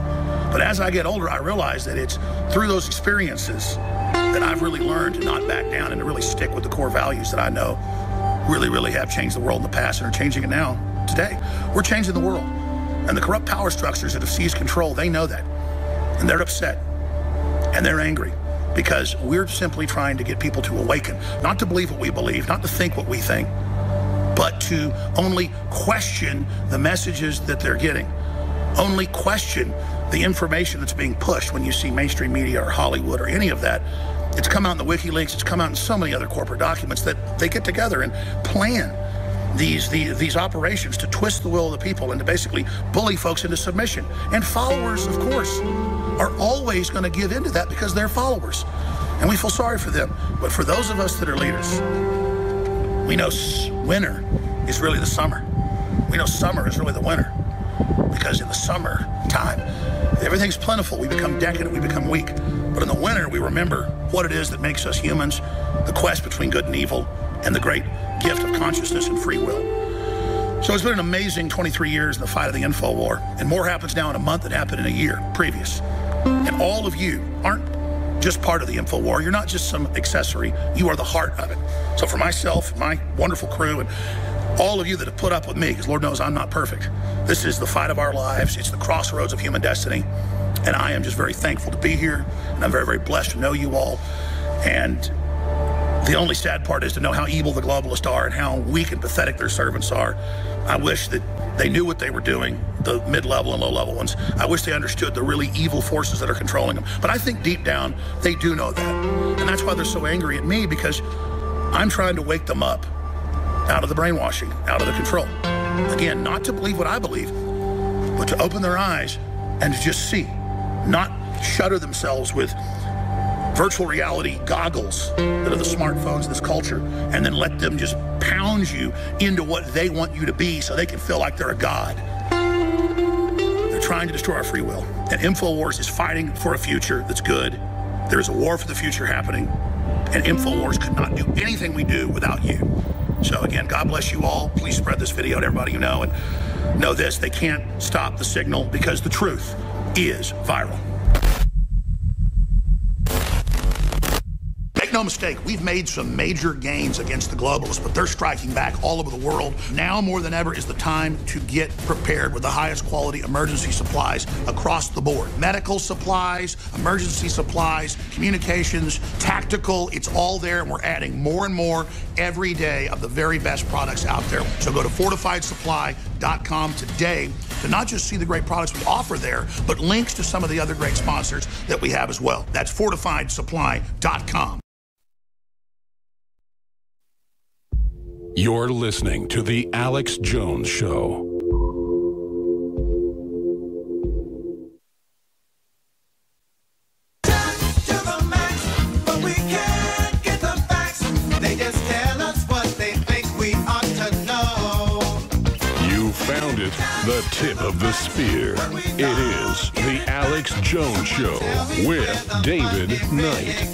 But as I get older, I realize that it's through those experiences that I've really learned to not back down and to really stick with the core values that I know really have changed the world in the past and are changing it now, today. We're changing the world. And the corrupt power structures that have seized control, they know that. And they're upset. And they're angry. Because we're simply trying to get people to awaken. Not to believe what we believe, not to think what we think, but to only question the messages that they're getting. Only question the information that's being pushed when you see mainstream media or Hollywood or any of that. It's come out in the WikiLeaks, it's come out in so many other corporate documents that they get together and plan these operations to twist the will of the people and to basically bully folks into submission. And followers, of course, are always going to give into that because they're followers. And we feel sorry for them. But for those of us that are leaders, we know winter is really the summer. We know summer is really the winter. Because in the summer time, everything's plentiful. We become decadent, we become weak. But in the winter, we remember what it is that makes us humans, the quest between good and evil, and the great gift of consciousness and free will. So it's been an amazing 23 years in the fight of the info war, and more happens now in a month than happened in a year previous. And all of you aren't just part of the info war. You're not just some accessory. You are the heart of it. So for myself, my wonderful crew, and all of you that have put up with me, because Lord knows I'm not perfect, this is the fight of our lives. It's the crossroads of human destiny. And I am just very thankful to be here, and I'm very, very blessed to know you all. And the only sad part is to know how evil the globalists are and how weak and pathetic their servants are. I wish that they knew what they were doing, the mid-level and low-level ones. I wish they understood the really evil forces that are controlling them. But I think deep down, they do know that. And that's why they're so angry at me, because I'm trying to wake them up out of the brainwashing, out of the control. Again, not to believe what I believe, but to open their eyes and to just see, not shudder themselves with virtual reality goggles that are the smartphones of this culture, and then let them just pound you into what they want you to be so they can feel like they're a god. They're trying to destroy our free will. And InfoWars is fighting for a future that's good. There is a war for the future happening, and InfoWars could not do anything we do without you. So again, God bless you all. Please spread this video to everybody you know, and know this, they can't stop the signal because the truth is viral. Make no mistake, we've made some major gains against the globalists, but they're striking back all over the world. Now more than ever is the time to get prepared with the highest quality emergency supplies across the board. Medical supplies, emergency supplies, communications, tactical, it's all there, and we're adding more and more every day of the very best products out there. So go to fortifiedsupply.com today to not just see the great products we offer there, but links to some of the other great sponsors that we have as well. That's fortifiedsupply.com. You're listening to The Alex Jones Show. You found it, the tip of the spear. It is The Alex Jones Show with David Knight.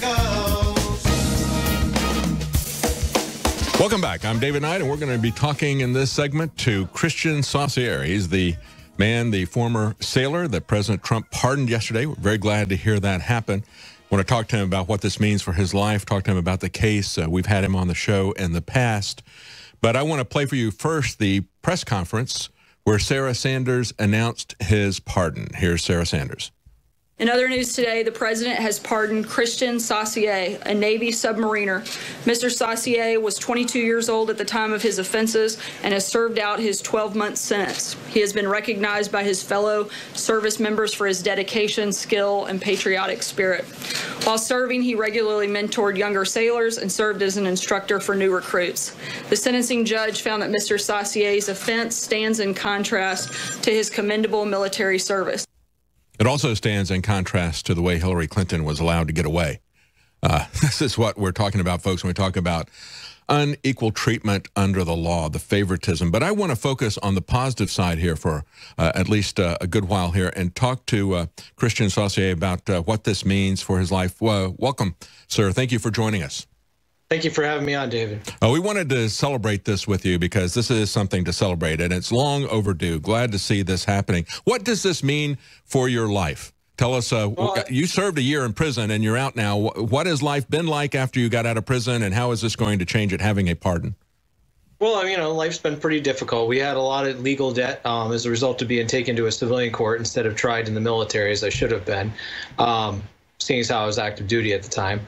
Welcome back. I'm David Knight, and we're going to be talking in this segment to Christian Saucier. He's the man, the former sailor that President Trump pardoned yesterday. We're very glad to hear that happen. I want to talk to him about what this means for his life, talk to him about the case. We've had him on the show in the past. But I want to play for you first the press conference where Sarah Sanders announced his pardon. Here's Sarah Sanders. In other news today, the president has pardoned Christian Saucier, a Navy submariner. Mr. Saucier was 22 years old at the time of his offenses and has served out his 12-month sentence. He has been recognized by his fellow service members for his dedication, skill, and patriotic spirit. While serving, he regularly mentored younger sailors and served as an instructor for new recruits. The sentencing judge found that Mr. Saucier's offense stands in contrast to his commendable military service. It also stands in contrast to the way Hillary Clinton was allowed to get away. This is what we're talking about, folks, when we talk about unequal treatment under the law, the favoritism. But I want to focus on the positive side here for at least a good while here and talk to Christian Saucier about what this means for his life. Welcome, sir. Thank you for joining us. Thank you for having me on, David. We wanted to celebrate this with you because this is something to celebrate, and it's long overdue. Glad to see this happening. What does this mean for your life? Tell us, you served a year in prison, and you're out now. What has life been like after you got out of prison, and how is this going to change it, having a pardon? Well, you know, life's been pretty difficult. We had a lot of legal debt as a result of being taken to a civilian court instead of tried in the military, as I should have been, seeing as how I was active duty at the time.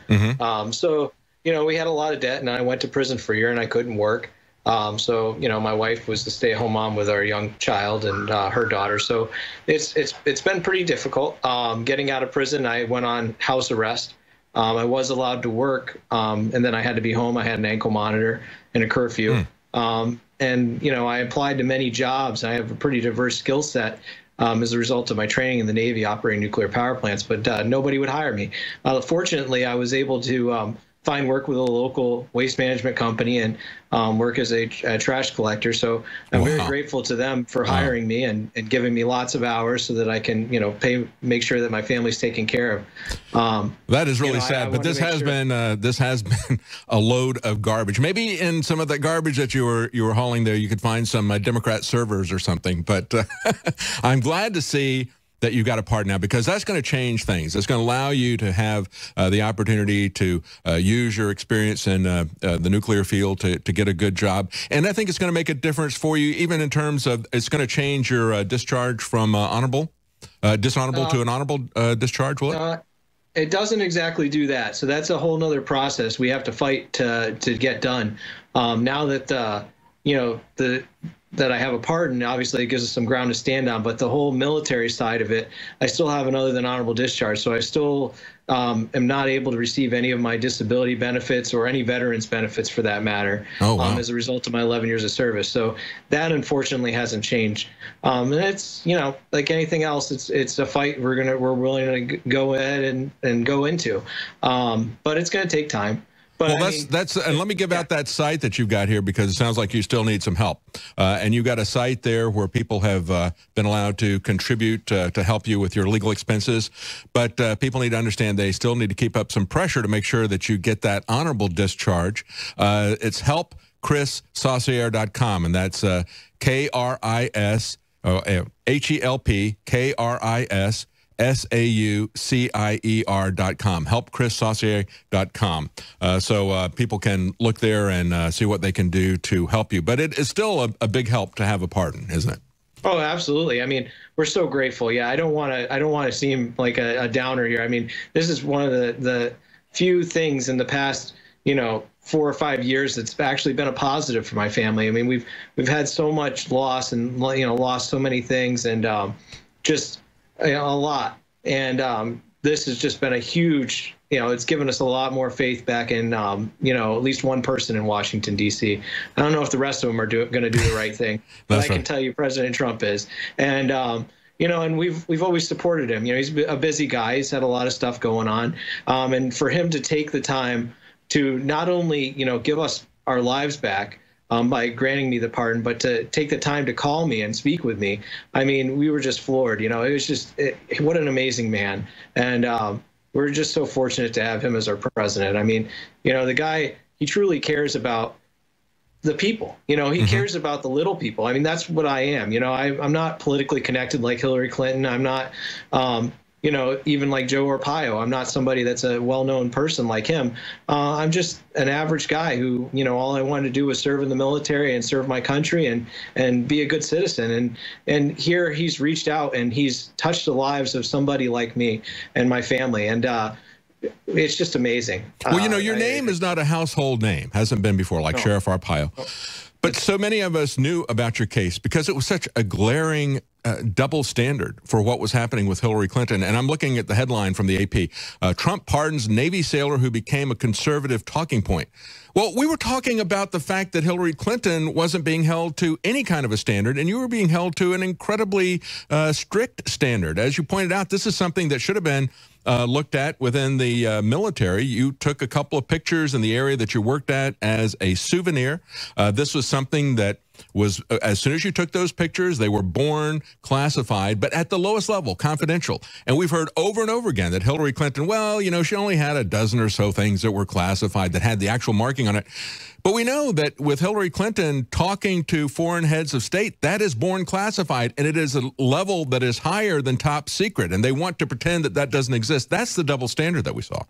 So, you know, we had a lot of debt, and I went to prison for a year, and I couldn't work. So, you know, my wife was the stay-at-home mom with our young child and her daughter. So it's been pretty difficult. Getting out of prison, I went on house arrest. I was allowed to work, and then I had to be home. I had an ankle monitor and a curfew. And, you know, I applied to many jobs. I have a pretty diverse skill set as a result of my training in the Navy operating nuclear power plants, but nobody would hire me. Fortunately, I was able to find work with a local waste management company and work as a trash collector. So I'm very grateful to them for hiring me and giving me lots of hours so that I can, you know, make sure that my family's taken care of. That is really sad, but this has been a load of garbage. Maybe in some of that garbage that you were hauling there, you could find some Democrat servers or something. But I'm glad to see that you got a pardon now, because that's going to change things. It's going to allow you to have the opportunity to use your experience in the nuclear field to get a good job. And I think it's going to make a difference for you, even in terms of it's going to change your discharge from dishonorable to an honorable discharge, will it? It doesn't exactly do that. So that's a whole nother process we have to fight to get done. Now that, you know, that I have a pardon, obviously it gives us some ground to stand on, but the whole military side of it, I still have an other than honorable discharge. So I still am not able to receive any of my disability benefits or any veterans benefits for that matter, as a result of my 11 years of service. So that unfortunately hasn't changed. And it's, you know, like anything else, it's a fight we're willing to go ahead and go into. But it's going to take time. But well, and let me give out that site that you've got here, because it sounds like you still need some help. And you've got a site there where people have been allowed to contribute to help you with your legal expenses. But people need to understand they still need to keep up some pressure to make sure that you get that honorable discharge. It's helpchrissaucier.com, and that's HELP, SAUCIER.com, helpchrissaucier.com. So people can look there and see what they can do to help you. But it is still a big help to have a pardon, isn't it? Oh, absolutely. I mean, we're so grateful. Yeah, I don't want to seem like a downer here. I mean, this is one of the few things in the past, you know, 4 or 5 years that's actually been a positive for my family. I mean, we've had so much loss and, you know, lost so many things, and just, you know, a lot. And this has just been a huge, you know, it's given us a lot more faith back in, you know, at least one person in Washington, D.C. I don't know if the rest of them are going to do the right thing, but I can tell you President Trump is. And, you know, and we've always supported him. You know, he's a busy guy. He's had a lot of stuff going on. And for him to take the time to not only, you know, give us our lives back, by granting me the pardon, but to take the time to call me and speak with me. I mean, we were just floored. You know, it was just, what an amazing man. And we're just so fortunate to have him as our president. I mean, you know, the guy, he truly cares about the people. You know, he cares about the little people. I mean, that's what I am. You know, I'm not politically connected like Hillary Clinton. I'm not, you know, even like Joe Arpaio. I'm not somebody that's a well-known person like him. I'm just an average guy who, you know, all I wanted to do was serve in the military and serve my country and be a good citizen. And here he's reached out and he's touched the lives of somebody like me and my family. And it's just amazing. Well, you know, your name is not a household name, hasn't been before, like Sheriff Arpaio. But so many of us knew about your case because it was such a glaring double standard for what was happening with Hillary Clinton. And I'm looking at the headline from the AP. Trump pardons Navy sailor who became a conservative talking point. Well, we were talking about the fact that Hillary Clinton wasn't being held to any kind of a standard, and you were being held to an incredibly strict standard. As you pointed out, this is something that should have been looked at within the military. You took a couple of pictures in the area that you worked at as a souvenir. This was something that was, as soon as you took those pictures, they were born classified, but at the lowest level, confidential. And we've heard over and over again that Hillary Clinton, well, you know, she only had a dozen or so things that were classified that had the actual marking on it. But we know that with Hillary Clinton talking to foreign heads of state, that is born classified, and it is a level that is higher than top secret, and they want to pretend that that doesn't exist. That's the double standard that we saw.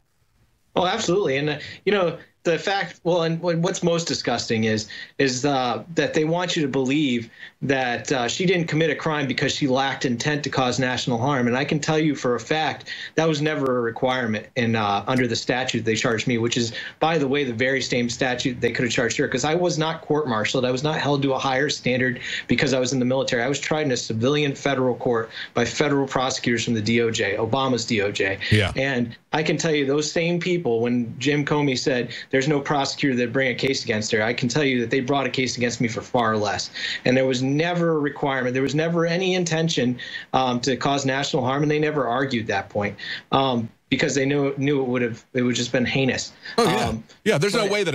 Oh, absolutely. And, you know, the fact, well, and what's most disgusting is that they want you to believe that she didn't commit a crime because she lacked intent to cause national harm. And I can tell you for a fact that was never a requirement in under the statute they charged me, which is, by the way, the very same statute they could have charged her, because I was not court-martialed. I was not held to a higher standard because I was in the military. I was tried in a civilian federal court by federal prosecutors from the DOJ, Obama's DOJ. Yeah. And I can tell you those same people, when Jim Comey said there's no prosecutor that bring a case against her, I can tell you that they brought a case against me for far less. And there was never a requirement. There was never any intention to cause national harm, and they never argued that point. Because they knew it would just been heinous. Oh, yeah. Yeah, there's no way that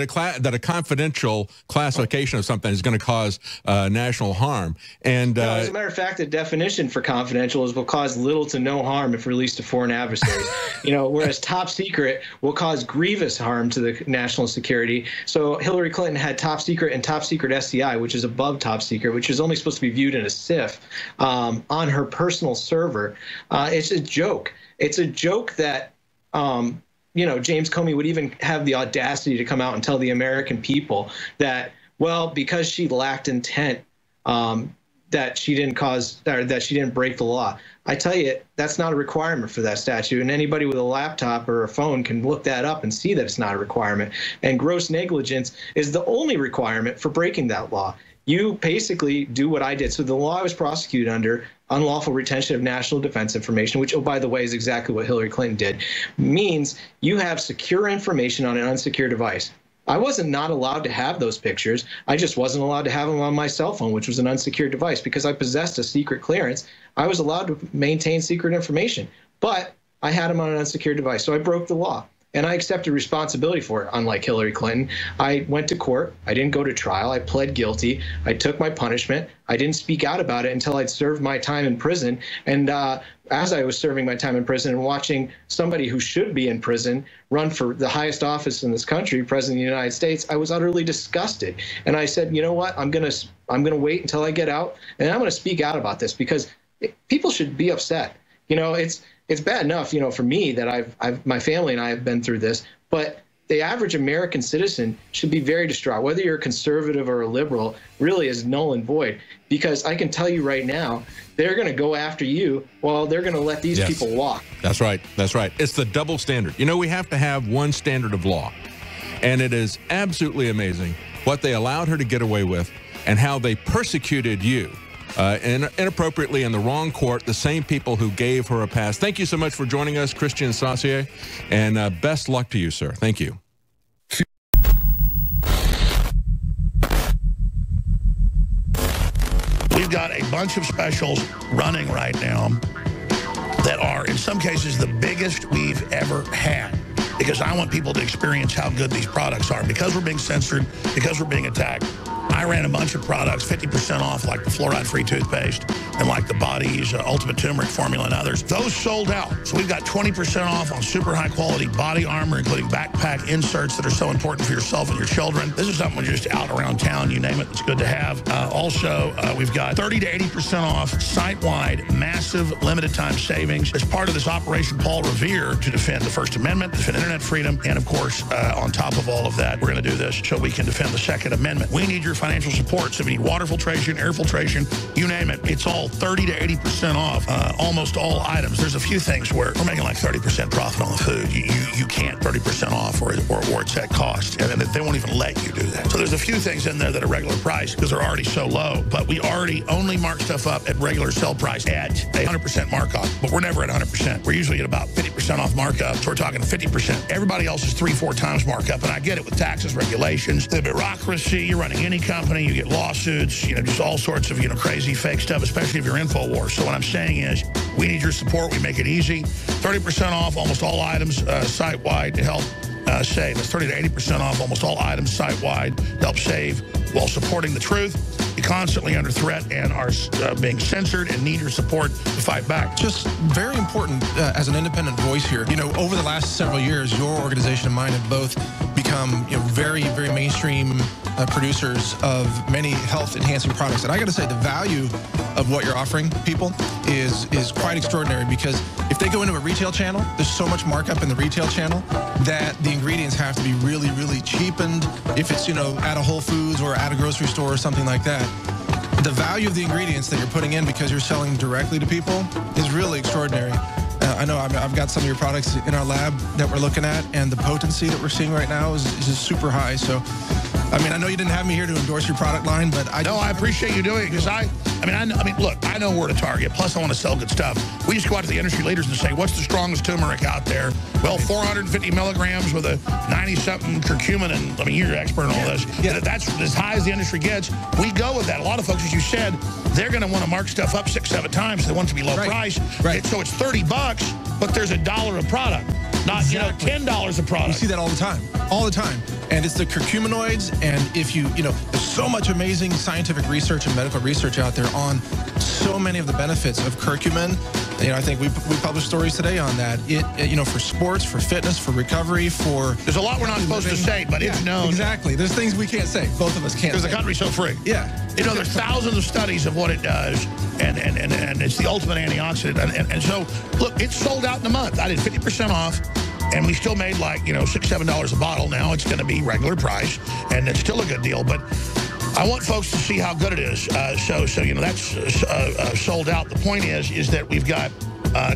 a confidential classification of something is going to cause national harm. And no, as a matter of fact, the definition for confidential is will cause little to no harm if released to foreign adversaries. You know, whereas top secret will cause grievous harm to the national security. So Hillary Clinton had top secret and top secret SCI, which is above top secret, which is only supposed to be viewed in a SIF, on her personal server. It's a joke. It's a joke that, you know, James Comey would even have the audacity to come out and tell the American people that, well, because she lacked intent, that she didn't cause, or that she didn't break the law. I tell you, that's not a requirement for that statute. And anybody with a laptop or a phone can look that up and see that it's not a requirement. And gross negligence is the only requirement for breaking that law. You basically do what I did. So the law I was prosecuted under, unlawful retention of national defense information, which, oh, by the way, is exactly what Hillary Clinton did, means you have secure information on an unsecure device. I wasn't not allowed to have those pictures. I just wasn't allowed to have them on my cell phone, which was an unsecured device. Because I possessed a secret clearance, I was allowed to maintain secret information. But I had them on an unsecured device, so I broke the law. And I accepted responsibility for it, unlike Hillary Clinton. I went to court. I didn't go to trial. I pled guilty. I took my punishment. I didn't speak out about it until I'd served my time in prison. And as I was serving my time in prison and watching somebody who should be in prison run for the highest office in this country, President of the United States, I was utterly disgusted. And I said, you know what? I'm gonna wait until I get out, and I'm gonna speak out about this, because people should be upset. You know, it's bad enough, you know, for me that my family and I have been through this, but the average American citizen should be very distraught. Whether you're a conservative or a liberal really is null and void, because I can tell you right now, they're going to go after you while they're going to let these people walk. That's right. That's right. It's the double standard. You know, we have to have one standard of law, and it is absolutely amazing what they allowed her to get away with and how they persecuted you. Inappropriately in the wrong court, the same people who gave her a pass. Thank you so much for joining us, Christian Saucier, and best luck to you, sir. Thank you. We've got a bunch of specials running right now that are, in some cases, the biggest we've ever had, because I want people to experience how good these products are. Because we're being censored, because we're being attacked, I I ran a bunch of products, 50% off, like the fluoride-free toothpaste and like the Body's Ultimate Turmeric Formula and others. Those sold out. So we've got 20% off on super high-quality body armor, including backpack inserts that are so important for yourself and your children. This is something when you're just out around town, you name it, it's good to have. Also, we've got 30 to 80% off site-wide, massive limited-time savings as part of this Operation Paul Revere to defend the First Amendment, defend internet freedom, and of course, on top of all of that, we're going to do this so we can defend the Second Amendment. We need your financial support. So if you need water filtration, air filtration, you name it, it's all 30 to 80% off almost all items. There's a few things where we're making like 30% profit on the food. You can't 30% off or it's at cost, and they won't even let you do that. So there's a few things in there that are regular price because they're already so low, but we already only mark stuff up at regular sell price at 100% markup, but we're never at 100%. We're usually at about 50% off markup, so we're talking 50%. Everybody else is 3-4 times markup, and I get it with taxes, regulations, the bureaucracy. You're running any company, you get lawsuits, just all sorts of crazy fake stuff, especially if you're InfoWars. So what I'm saying is, we need your support. We make it easy. 30% off almost all items site-wide to help save. That's 30 to 80% off almost all items site-wide to help save while supporting the truth. You're constantly under threat and are being censored and need your support to fight back. Just very important as an independent voice here. Over the last several years, your organization and mine have both become very, very mainstream producers of many health-enhancing products. And I got to say, the value of what you're offering people is quite extraordinary, because if they go into a retail channel, there's so much markup in the retail channel that the ingredients have to be really, really cheapened. If it's, at a Whole Foods or at a grocery store or something like that, the value of the ingredients that you're putting in because you're selling directly to people is really extraordinary. I know I've got some of your products in our lab that we're looking at, and the potency that we're seeing right now is just super high. So, I know you didn't have me here to endorse your product line, but I appreciate you doing it, because look, I know where to target. Plus, I want to sell good stuff. We just go out to the industry leaders and say, what's the strongest turmeric out there? Well, 450 milligrams with a 90-something curcumin, and you're an expert in all this. Yeah. That's as high as the industry gets. We go with that. A lot of folks, as you said, they're going to want to mark stuff up 6-7 times. They want it to be low price. Right. So it's $30, but there's $1 a product. Not, $10 a product. You see that all the time. All the time. And it's the curcuminoids, and if there's so much amazing scientific research and medical research out there on so many of the benefits of curcumin. I think we published stories today on that. For sports, for fitness, for recovery, for... There's a lot we're not supposed to say, but it's known. Exactly. There's things we can't say. Both of us can't say. Because the country's so free. Yeah. There's thousands of studies of what it does, and it's the ultimate antioxidant. And so, look, it's sold out in a month. I did 50% off. And we still made like, $6, $7 a bottle. Now it's going to be regular price, and it's still a good deal. But I want folks to see how good it is. That's sold out. The point is that we've got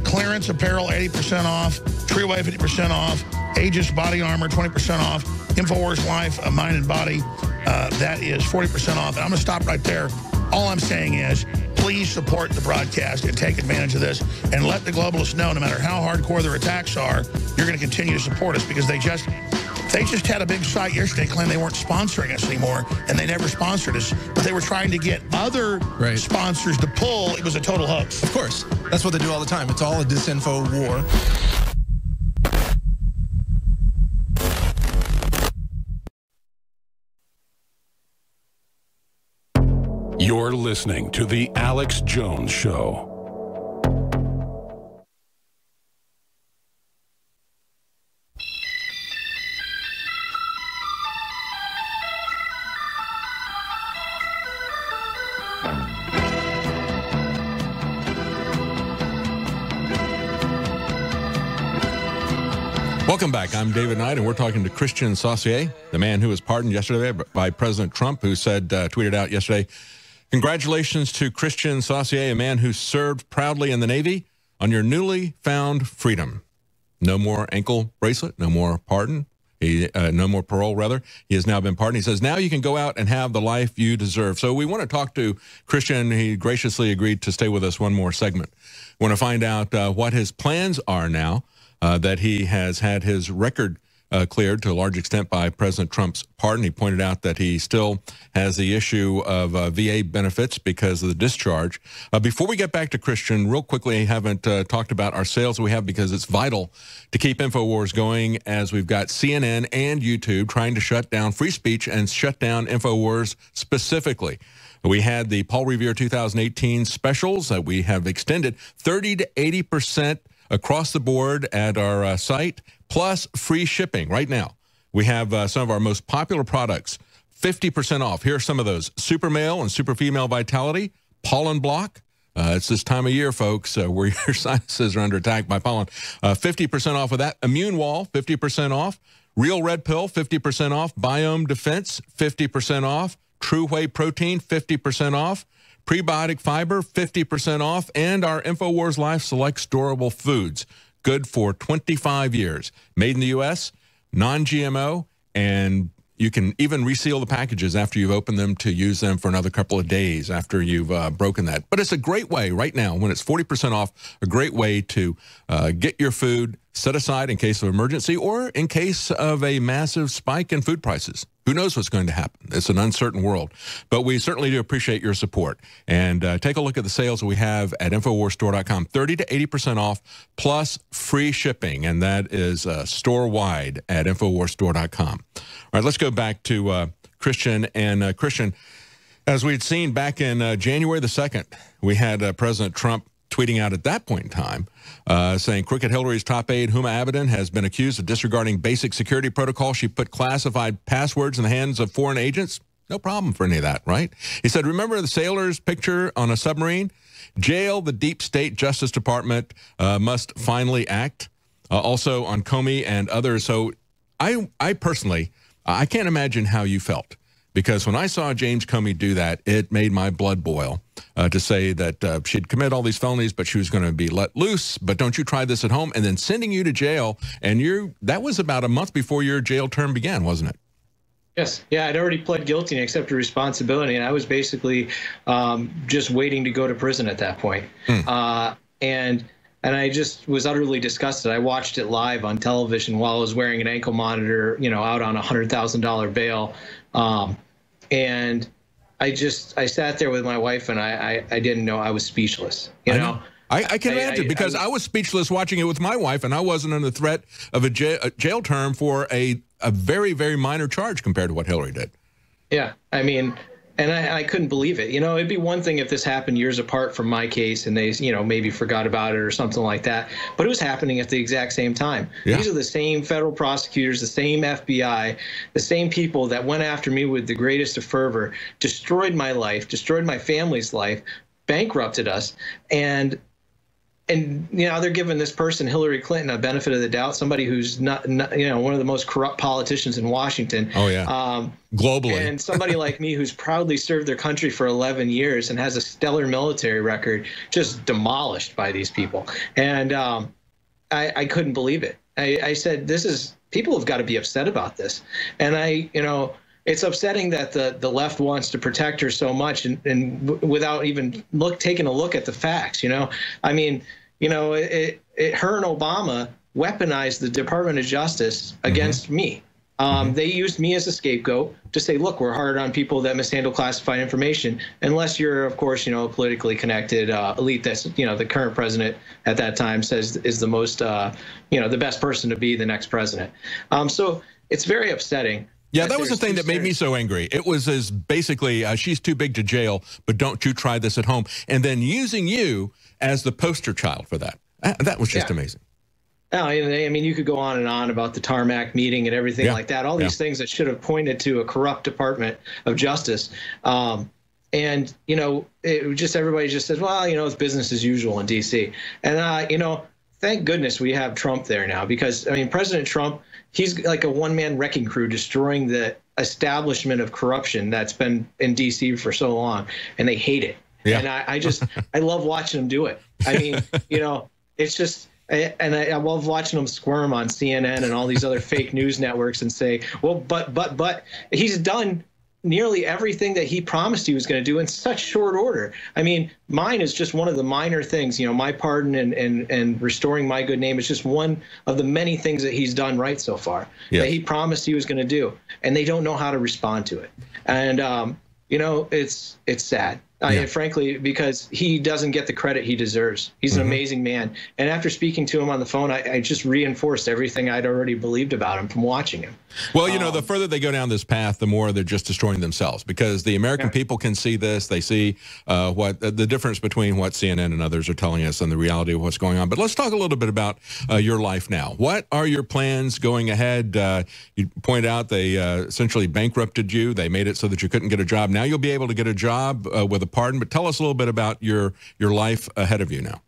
clearance apparel 80% off, Treeway 50% off, Aegis body armor 20% off, InfoWars Life, Mind and Body, that is 40% off. And I'm going to stop right there. All I'm saying is, please support the broadcast and take advantage of this, and let the globalists know, no matter how hardcore their attacks are, you're going to continue to support us, because they just had a big site yesterday claiming they weren't sponsoring us anymore, and they never sponsored us, but they were trying to get other sponsors to pull. It was a total hoax. Of course. That's what they do all the time. It's all a disinfo war. You're listening to The Alex Jones Show. Welcome back. I'm David Knight, and we're talking to Christian Saucier, the man who was pardoned yesterday by President Trump, who said, tweeted out yesterday, "Congratulations to Christian Saucier, a man who served proudly in the Navy, on your newly found freedom. No more ankle bracelet, no more pardon, no more parole, rather. He has now been pardoned." He says, now you can go out and have the life you deserve. So we want to talk to Christian. He graciously agreed to stay with us one more segment. We want to find out what his plans are now that he has had his record cleared to a large extent by President Trump's pardon. He pointed out that he still has the issue of VA benefits because of the discharge. Before we get back to Christian, real quickly, I haven't talked about our sales we have because it's vital to keep InfoWars going, as we've got CNN and YouTube trying to shut down free speech and shut down InfoWars specifically. We had the Paul Revere 2018 specials that we have extended 30 to 80% across the board at our site, plus free shipping right now. We have some of our most popular products, 50% off. Here are some of those: Super Male and Super Female Vitality, Pollen Block. It's this time of year, folks, where your sinuses are under attack by pollen. 50% off of that. Immune Wall, 50% off. Real Red Pill, 50% off. Biome Defense, 50% off. True Whey Protein, 50% off. Prebiotic Fiber, 50% off. And our InfoWars Life Select Storable Foods, good for 25 years. Made in the U.S., non-GMO, and you can even reseal the packages after you've opened them to use them for another couple of days after you've broken that. But it's a great way right now, when it's 40% off, a great way to get your food set aside in case of emergency or in case of a massive spike in food prices. Who knows what's going to happen? It's an uncertain world. But we certainly do appreciate your support. And take a look at the sales that we have at InfoWarsStore.com. 30 to 80% off, plus free shipping. And that is store-wide at InfoWarsStore.com. All right, let's go back to Christian. And Christian, as we had seen back in January the 2nd, we had President Trump tweeting out at that point in time, saying Crooked Hillary's top aide, Huma Abedin, has been accused of disregarding basic security protocol. She put classified passwords in the hands of foreign agents. No problem for any of that, right? He said, remember the sailor's picture on a submarine? Jail, the deep state Justice Department must finally act. Also on Comey and others. So I personally, I can't imagine how you felt. Because when I saw James Comey do that, it made my blood boil to say that she'd commit all these felonies, but she was going to be let loose. But don't you try this at home, and then sending you to jail. And that was about a month before your jail term began, wasn't it? Yes. Yeah, I'd already pled guilty and accepted responsibility, and I was basically just waiting to go to prison at that point. And I just was utterly disgusted. I watched it live on television while I was wearing an ankle monitor, out on a $100,000 bail. And I sat there with my wife, and I didn't know. I was speechless. I can imagine, because I was speechless watching it with my wife, and I wasn't under the threat of a jail term for a very, very minor charge compared to what Hillary did. Yeah, I mean, and I couldn't believe it. It'd be one thing if this happened years apart from my case and they, maybe forgot about it or something like that. But it was happening at the exact same time. Yeah. These are the same federal prosecutors, the same FBI, the same people that went after me with the greatest of fervor, destroyed my life, destroyed my family's life, bankrupted us. And they're giving this person, Hillary Clinton, a benefit of the doubt, somebody who's not one of the most corrupt politicians in Washington. Oh, yeah. Globally. And somebody like me who's proudly served their country for 11 years and has a stellar military record, just demolished by these people. And I couldn't believe it. I said, people have got to be upset about this. And it's upsetting that the left wants to protect her so much and without even taking a look at the facts. I mean, her and Obama weaponized the Department of Justice against me. They used me as a scapegoat to say, look, we're hard on people that mishandle classified information, unless you're, of course, a politically connected elite that's, the current president at that time says is the most, the best person to be the next president. So it's very upsetting. Yeah, that was the thing that made me so angry. It was as basically, she's too big to jail, but don't you try this at home. And then using you as the poster child for that. That was just amazing. I mean, you could go on and on about the tarmac meeting and everything like that. All these things that should have pointed to a corrupt Department of Justice. And, everybody just says, well, it's business as usual in D.C. And, thank goodness we have Trump there now, because, I mean, President Trump, he's like a one-man wrecking crew destroying the establishment of corruption that's been in D.C. for so long, and they hate it. Yeah. And I love watching them do it. I mean, it's just, and I love watching them squirm on CNN and all these other fake news networks and say, well, but he's done nearly everything that he promised he was going to do in such short order. I mean, mine is just one of the minor things. You know, my pardon and restoring my good name is just one of the many things that he's done right so far that he promised he was going to do, and they don't know how to respond to it. And you know, it's sad. Frankly, because he doesn't get the credit he deserves. He's an amazing man. And after speaking to him on the phone, I just reinforced everything I'd already believed about him from watching him. Well, you know, the further they go down this path, the more they're just destroying themselves, because the American people can see this. They see what the difference between what CNN and others are telling us and the reality of what's going on. But let's talk a little bit about your life now. What are your plans going ahead? You point out they essentially bankrupted you. They made it so that you couldn't get a job. Now you'll be able to get a job with a pardon. But tell us a little bit about your life ahead of you now.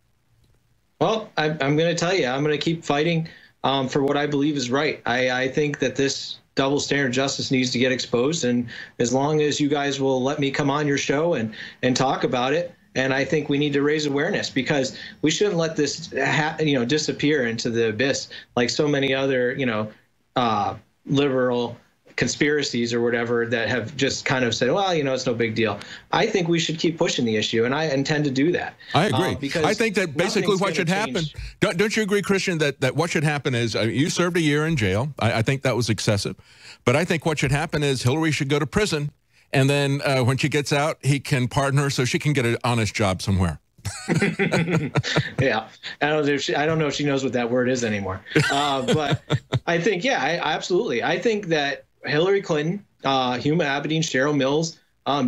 Well, I'm going to tell you, I'm going to keep fighting for what I believe is right. I think that this double standard of justice needs to get exposed. And as long as you guys will let me come on your show and talk about it, and I think we need to raise awareness, because we shouldn't let this disappear into the abyss like so many other, liberal conspiracies or whatever that have just kind of said, well, it's no big deal. I think we should keep pushing the issue, and I intend to do that. I agree. Because I think that basically what should happen, don't you agree, Christian, that what should happen is you served a year in jail. I think that was excessive. But I think what should happen is Hillary should go to prison, and then when she gets out, he can pardon her so she can get an honest job somewhere. Yeah, I don't know if she knows what that word is anymore. But I think, absolutely. I think that Hillary Clinton, Huma Abedin, Cheryl Mills,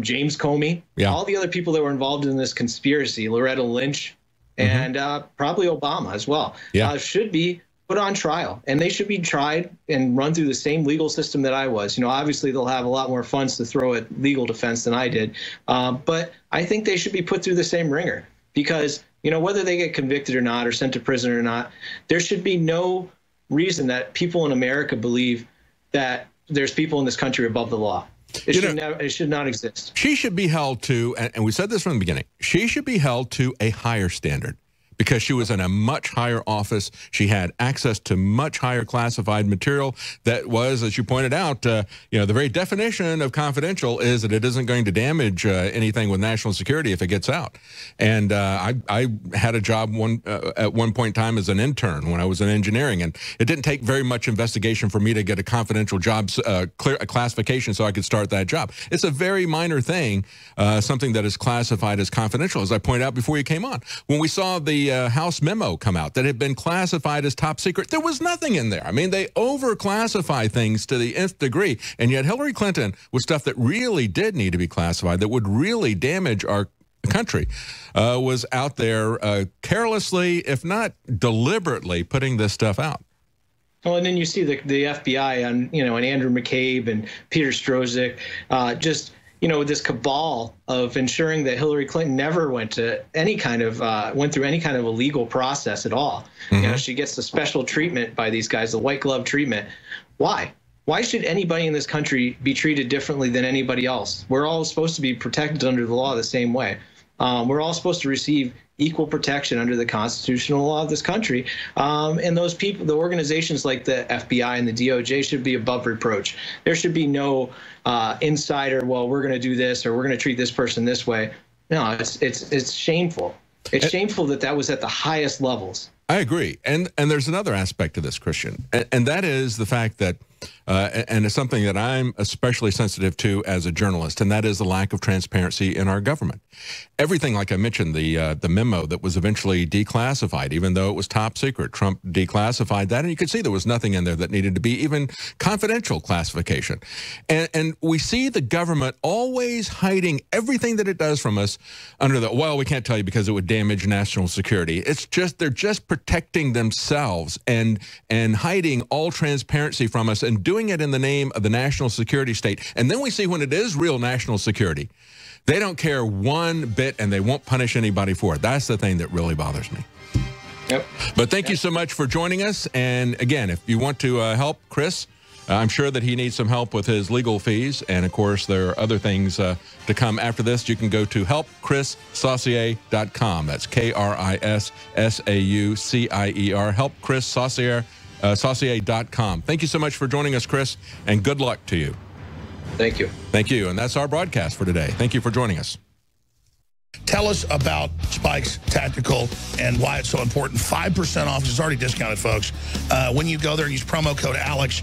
James Comey, all the other people that were involved in this conspiracy, Loretta Lynch, and probably Obama as well, should be put on trial. And they should be tried and run through the same legal system that I was. Obviously they'll have a lot more funds to throw at legal defense than I did. But I think they should be put through the same ringer, because, whether they get convicted or not, or sent to prison or not, there should be no reason that people in America believe that there's people in this country above the law. It should not exist. She should be held to, and we said this from the beginning, she should be held to a higher standard, because she was in a much higher office. She had access to much higher classified material that was, as you pointed out, the very definition of confidential is that it isn't going to damage anything with national security if it gets out. And I had a job at one point in time as an intern when I was in engineering, and it didn't take very much investigation for me to get a confidential job classification so I could start that job. It's a very minor thing, something that is classified as confidential, as I pointed out before you came on. When we saw the House memo come out that had been classified as top secret, there was nothing in there. I mean, they over-classify things to the nth degree, and yet Hillary Clinton, with stuff that really did need to be classified, that would really damage our country, was out there carelessly, if not deliberately, putting this stuff out. Well, and then you see the FBI and Andrew McCabe and Peter Strzok just with this cabal of ensuring that Hillary Clinton never went through any kind of a legal process at all. She gets the special treatment by these guys, the white glove treatment. Why? Why should anybody in this country be treated differently than anybody else? We're all supposed to be protected under the law the same way. We're all supposed to receive equal protection under the constitutional law of this country. And those people, the organizations like the FBI and the DOJ, should be above reproach. There should be no insider, well, we're going to do this or we're going to treat this person this way. No, it's shameful. It's shameful that was at the highest levels. I agree. And there's another aspect to this, Christian, and that is the fact that, and it's something that I'm especially sensitive to as a journalist, and that is the lack of transparency in our government. Everything, like I mentioned, the memo that was eventually declassified, even though it was top secret, Trump declassified that, and you could see there was nothing in there that needed to be even confidential classification. And we see the government always hiding everything that it does from us under the, well, we can't tell you because it would damage national security. It's just, they're just protecting themselves and hiding all transparency from us and doing it in the name of the national security state. And then we see when it is real national security, they don't care one bit and they won't punish anybody for it. That's the thing that really bothers me. Yep. But thank you so much for joining us. And again, if you want to help Chris, I'm sure that he needs some help with his legal fees. And of course, there are other things to come after this. You can go to helpchrissaucier.com. That's KRISSAUCIER. Helpchrissaucier.com. Thank you so much for joining us, Chris, and good luck to you. Thank you. Thank you. And that's our broadcast for today. Thank you for joining us. Tell us about Spike's Tactical and why it's so important. 5% off. It's already discounted, folks. When you go there and use promo code ALEX.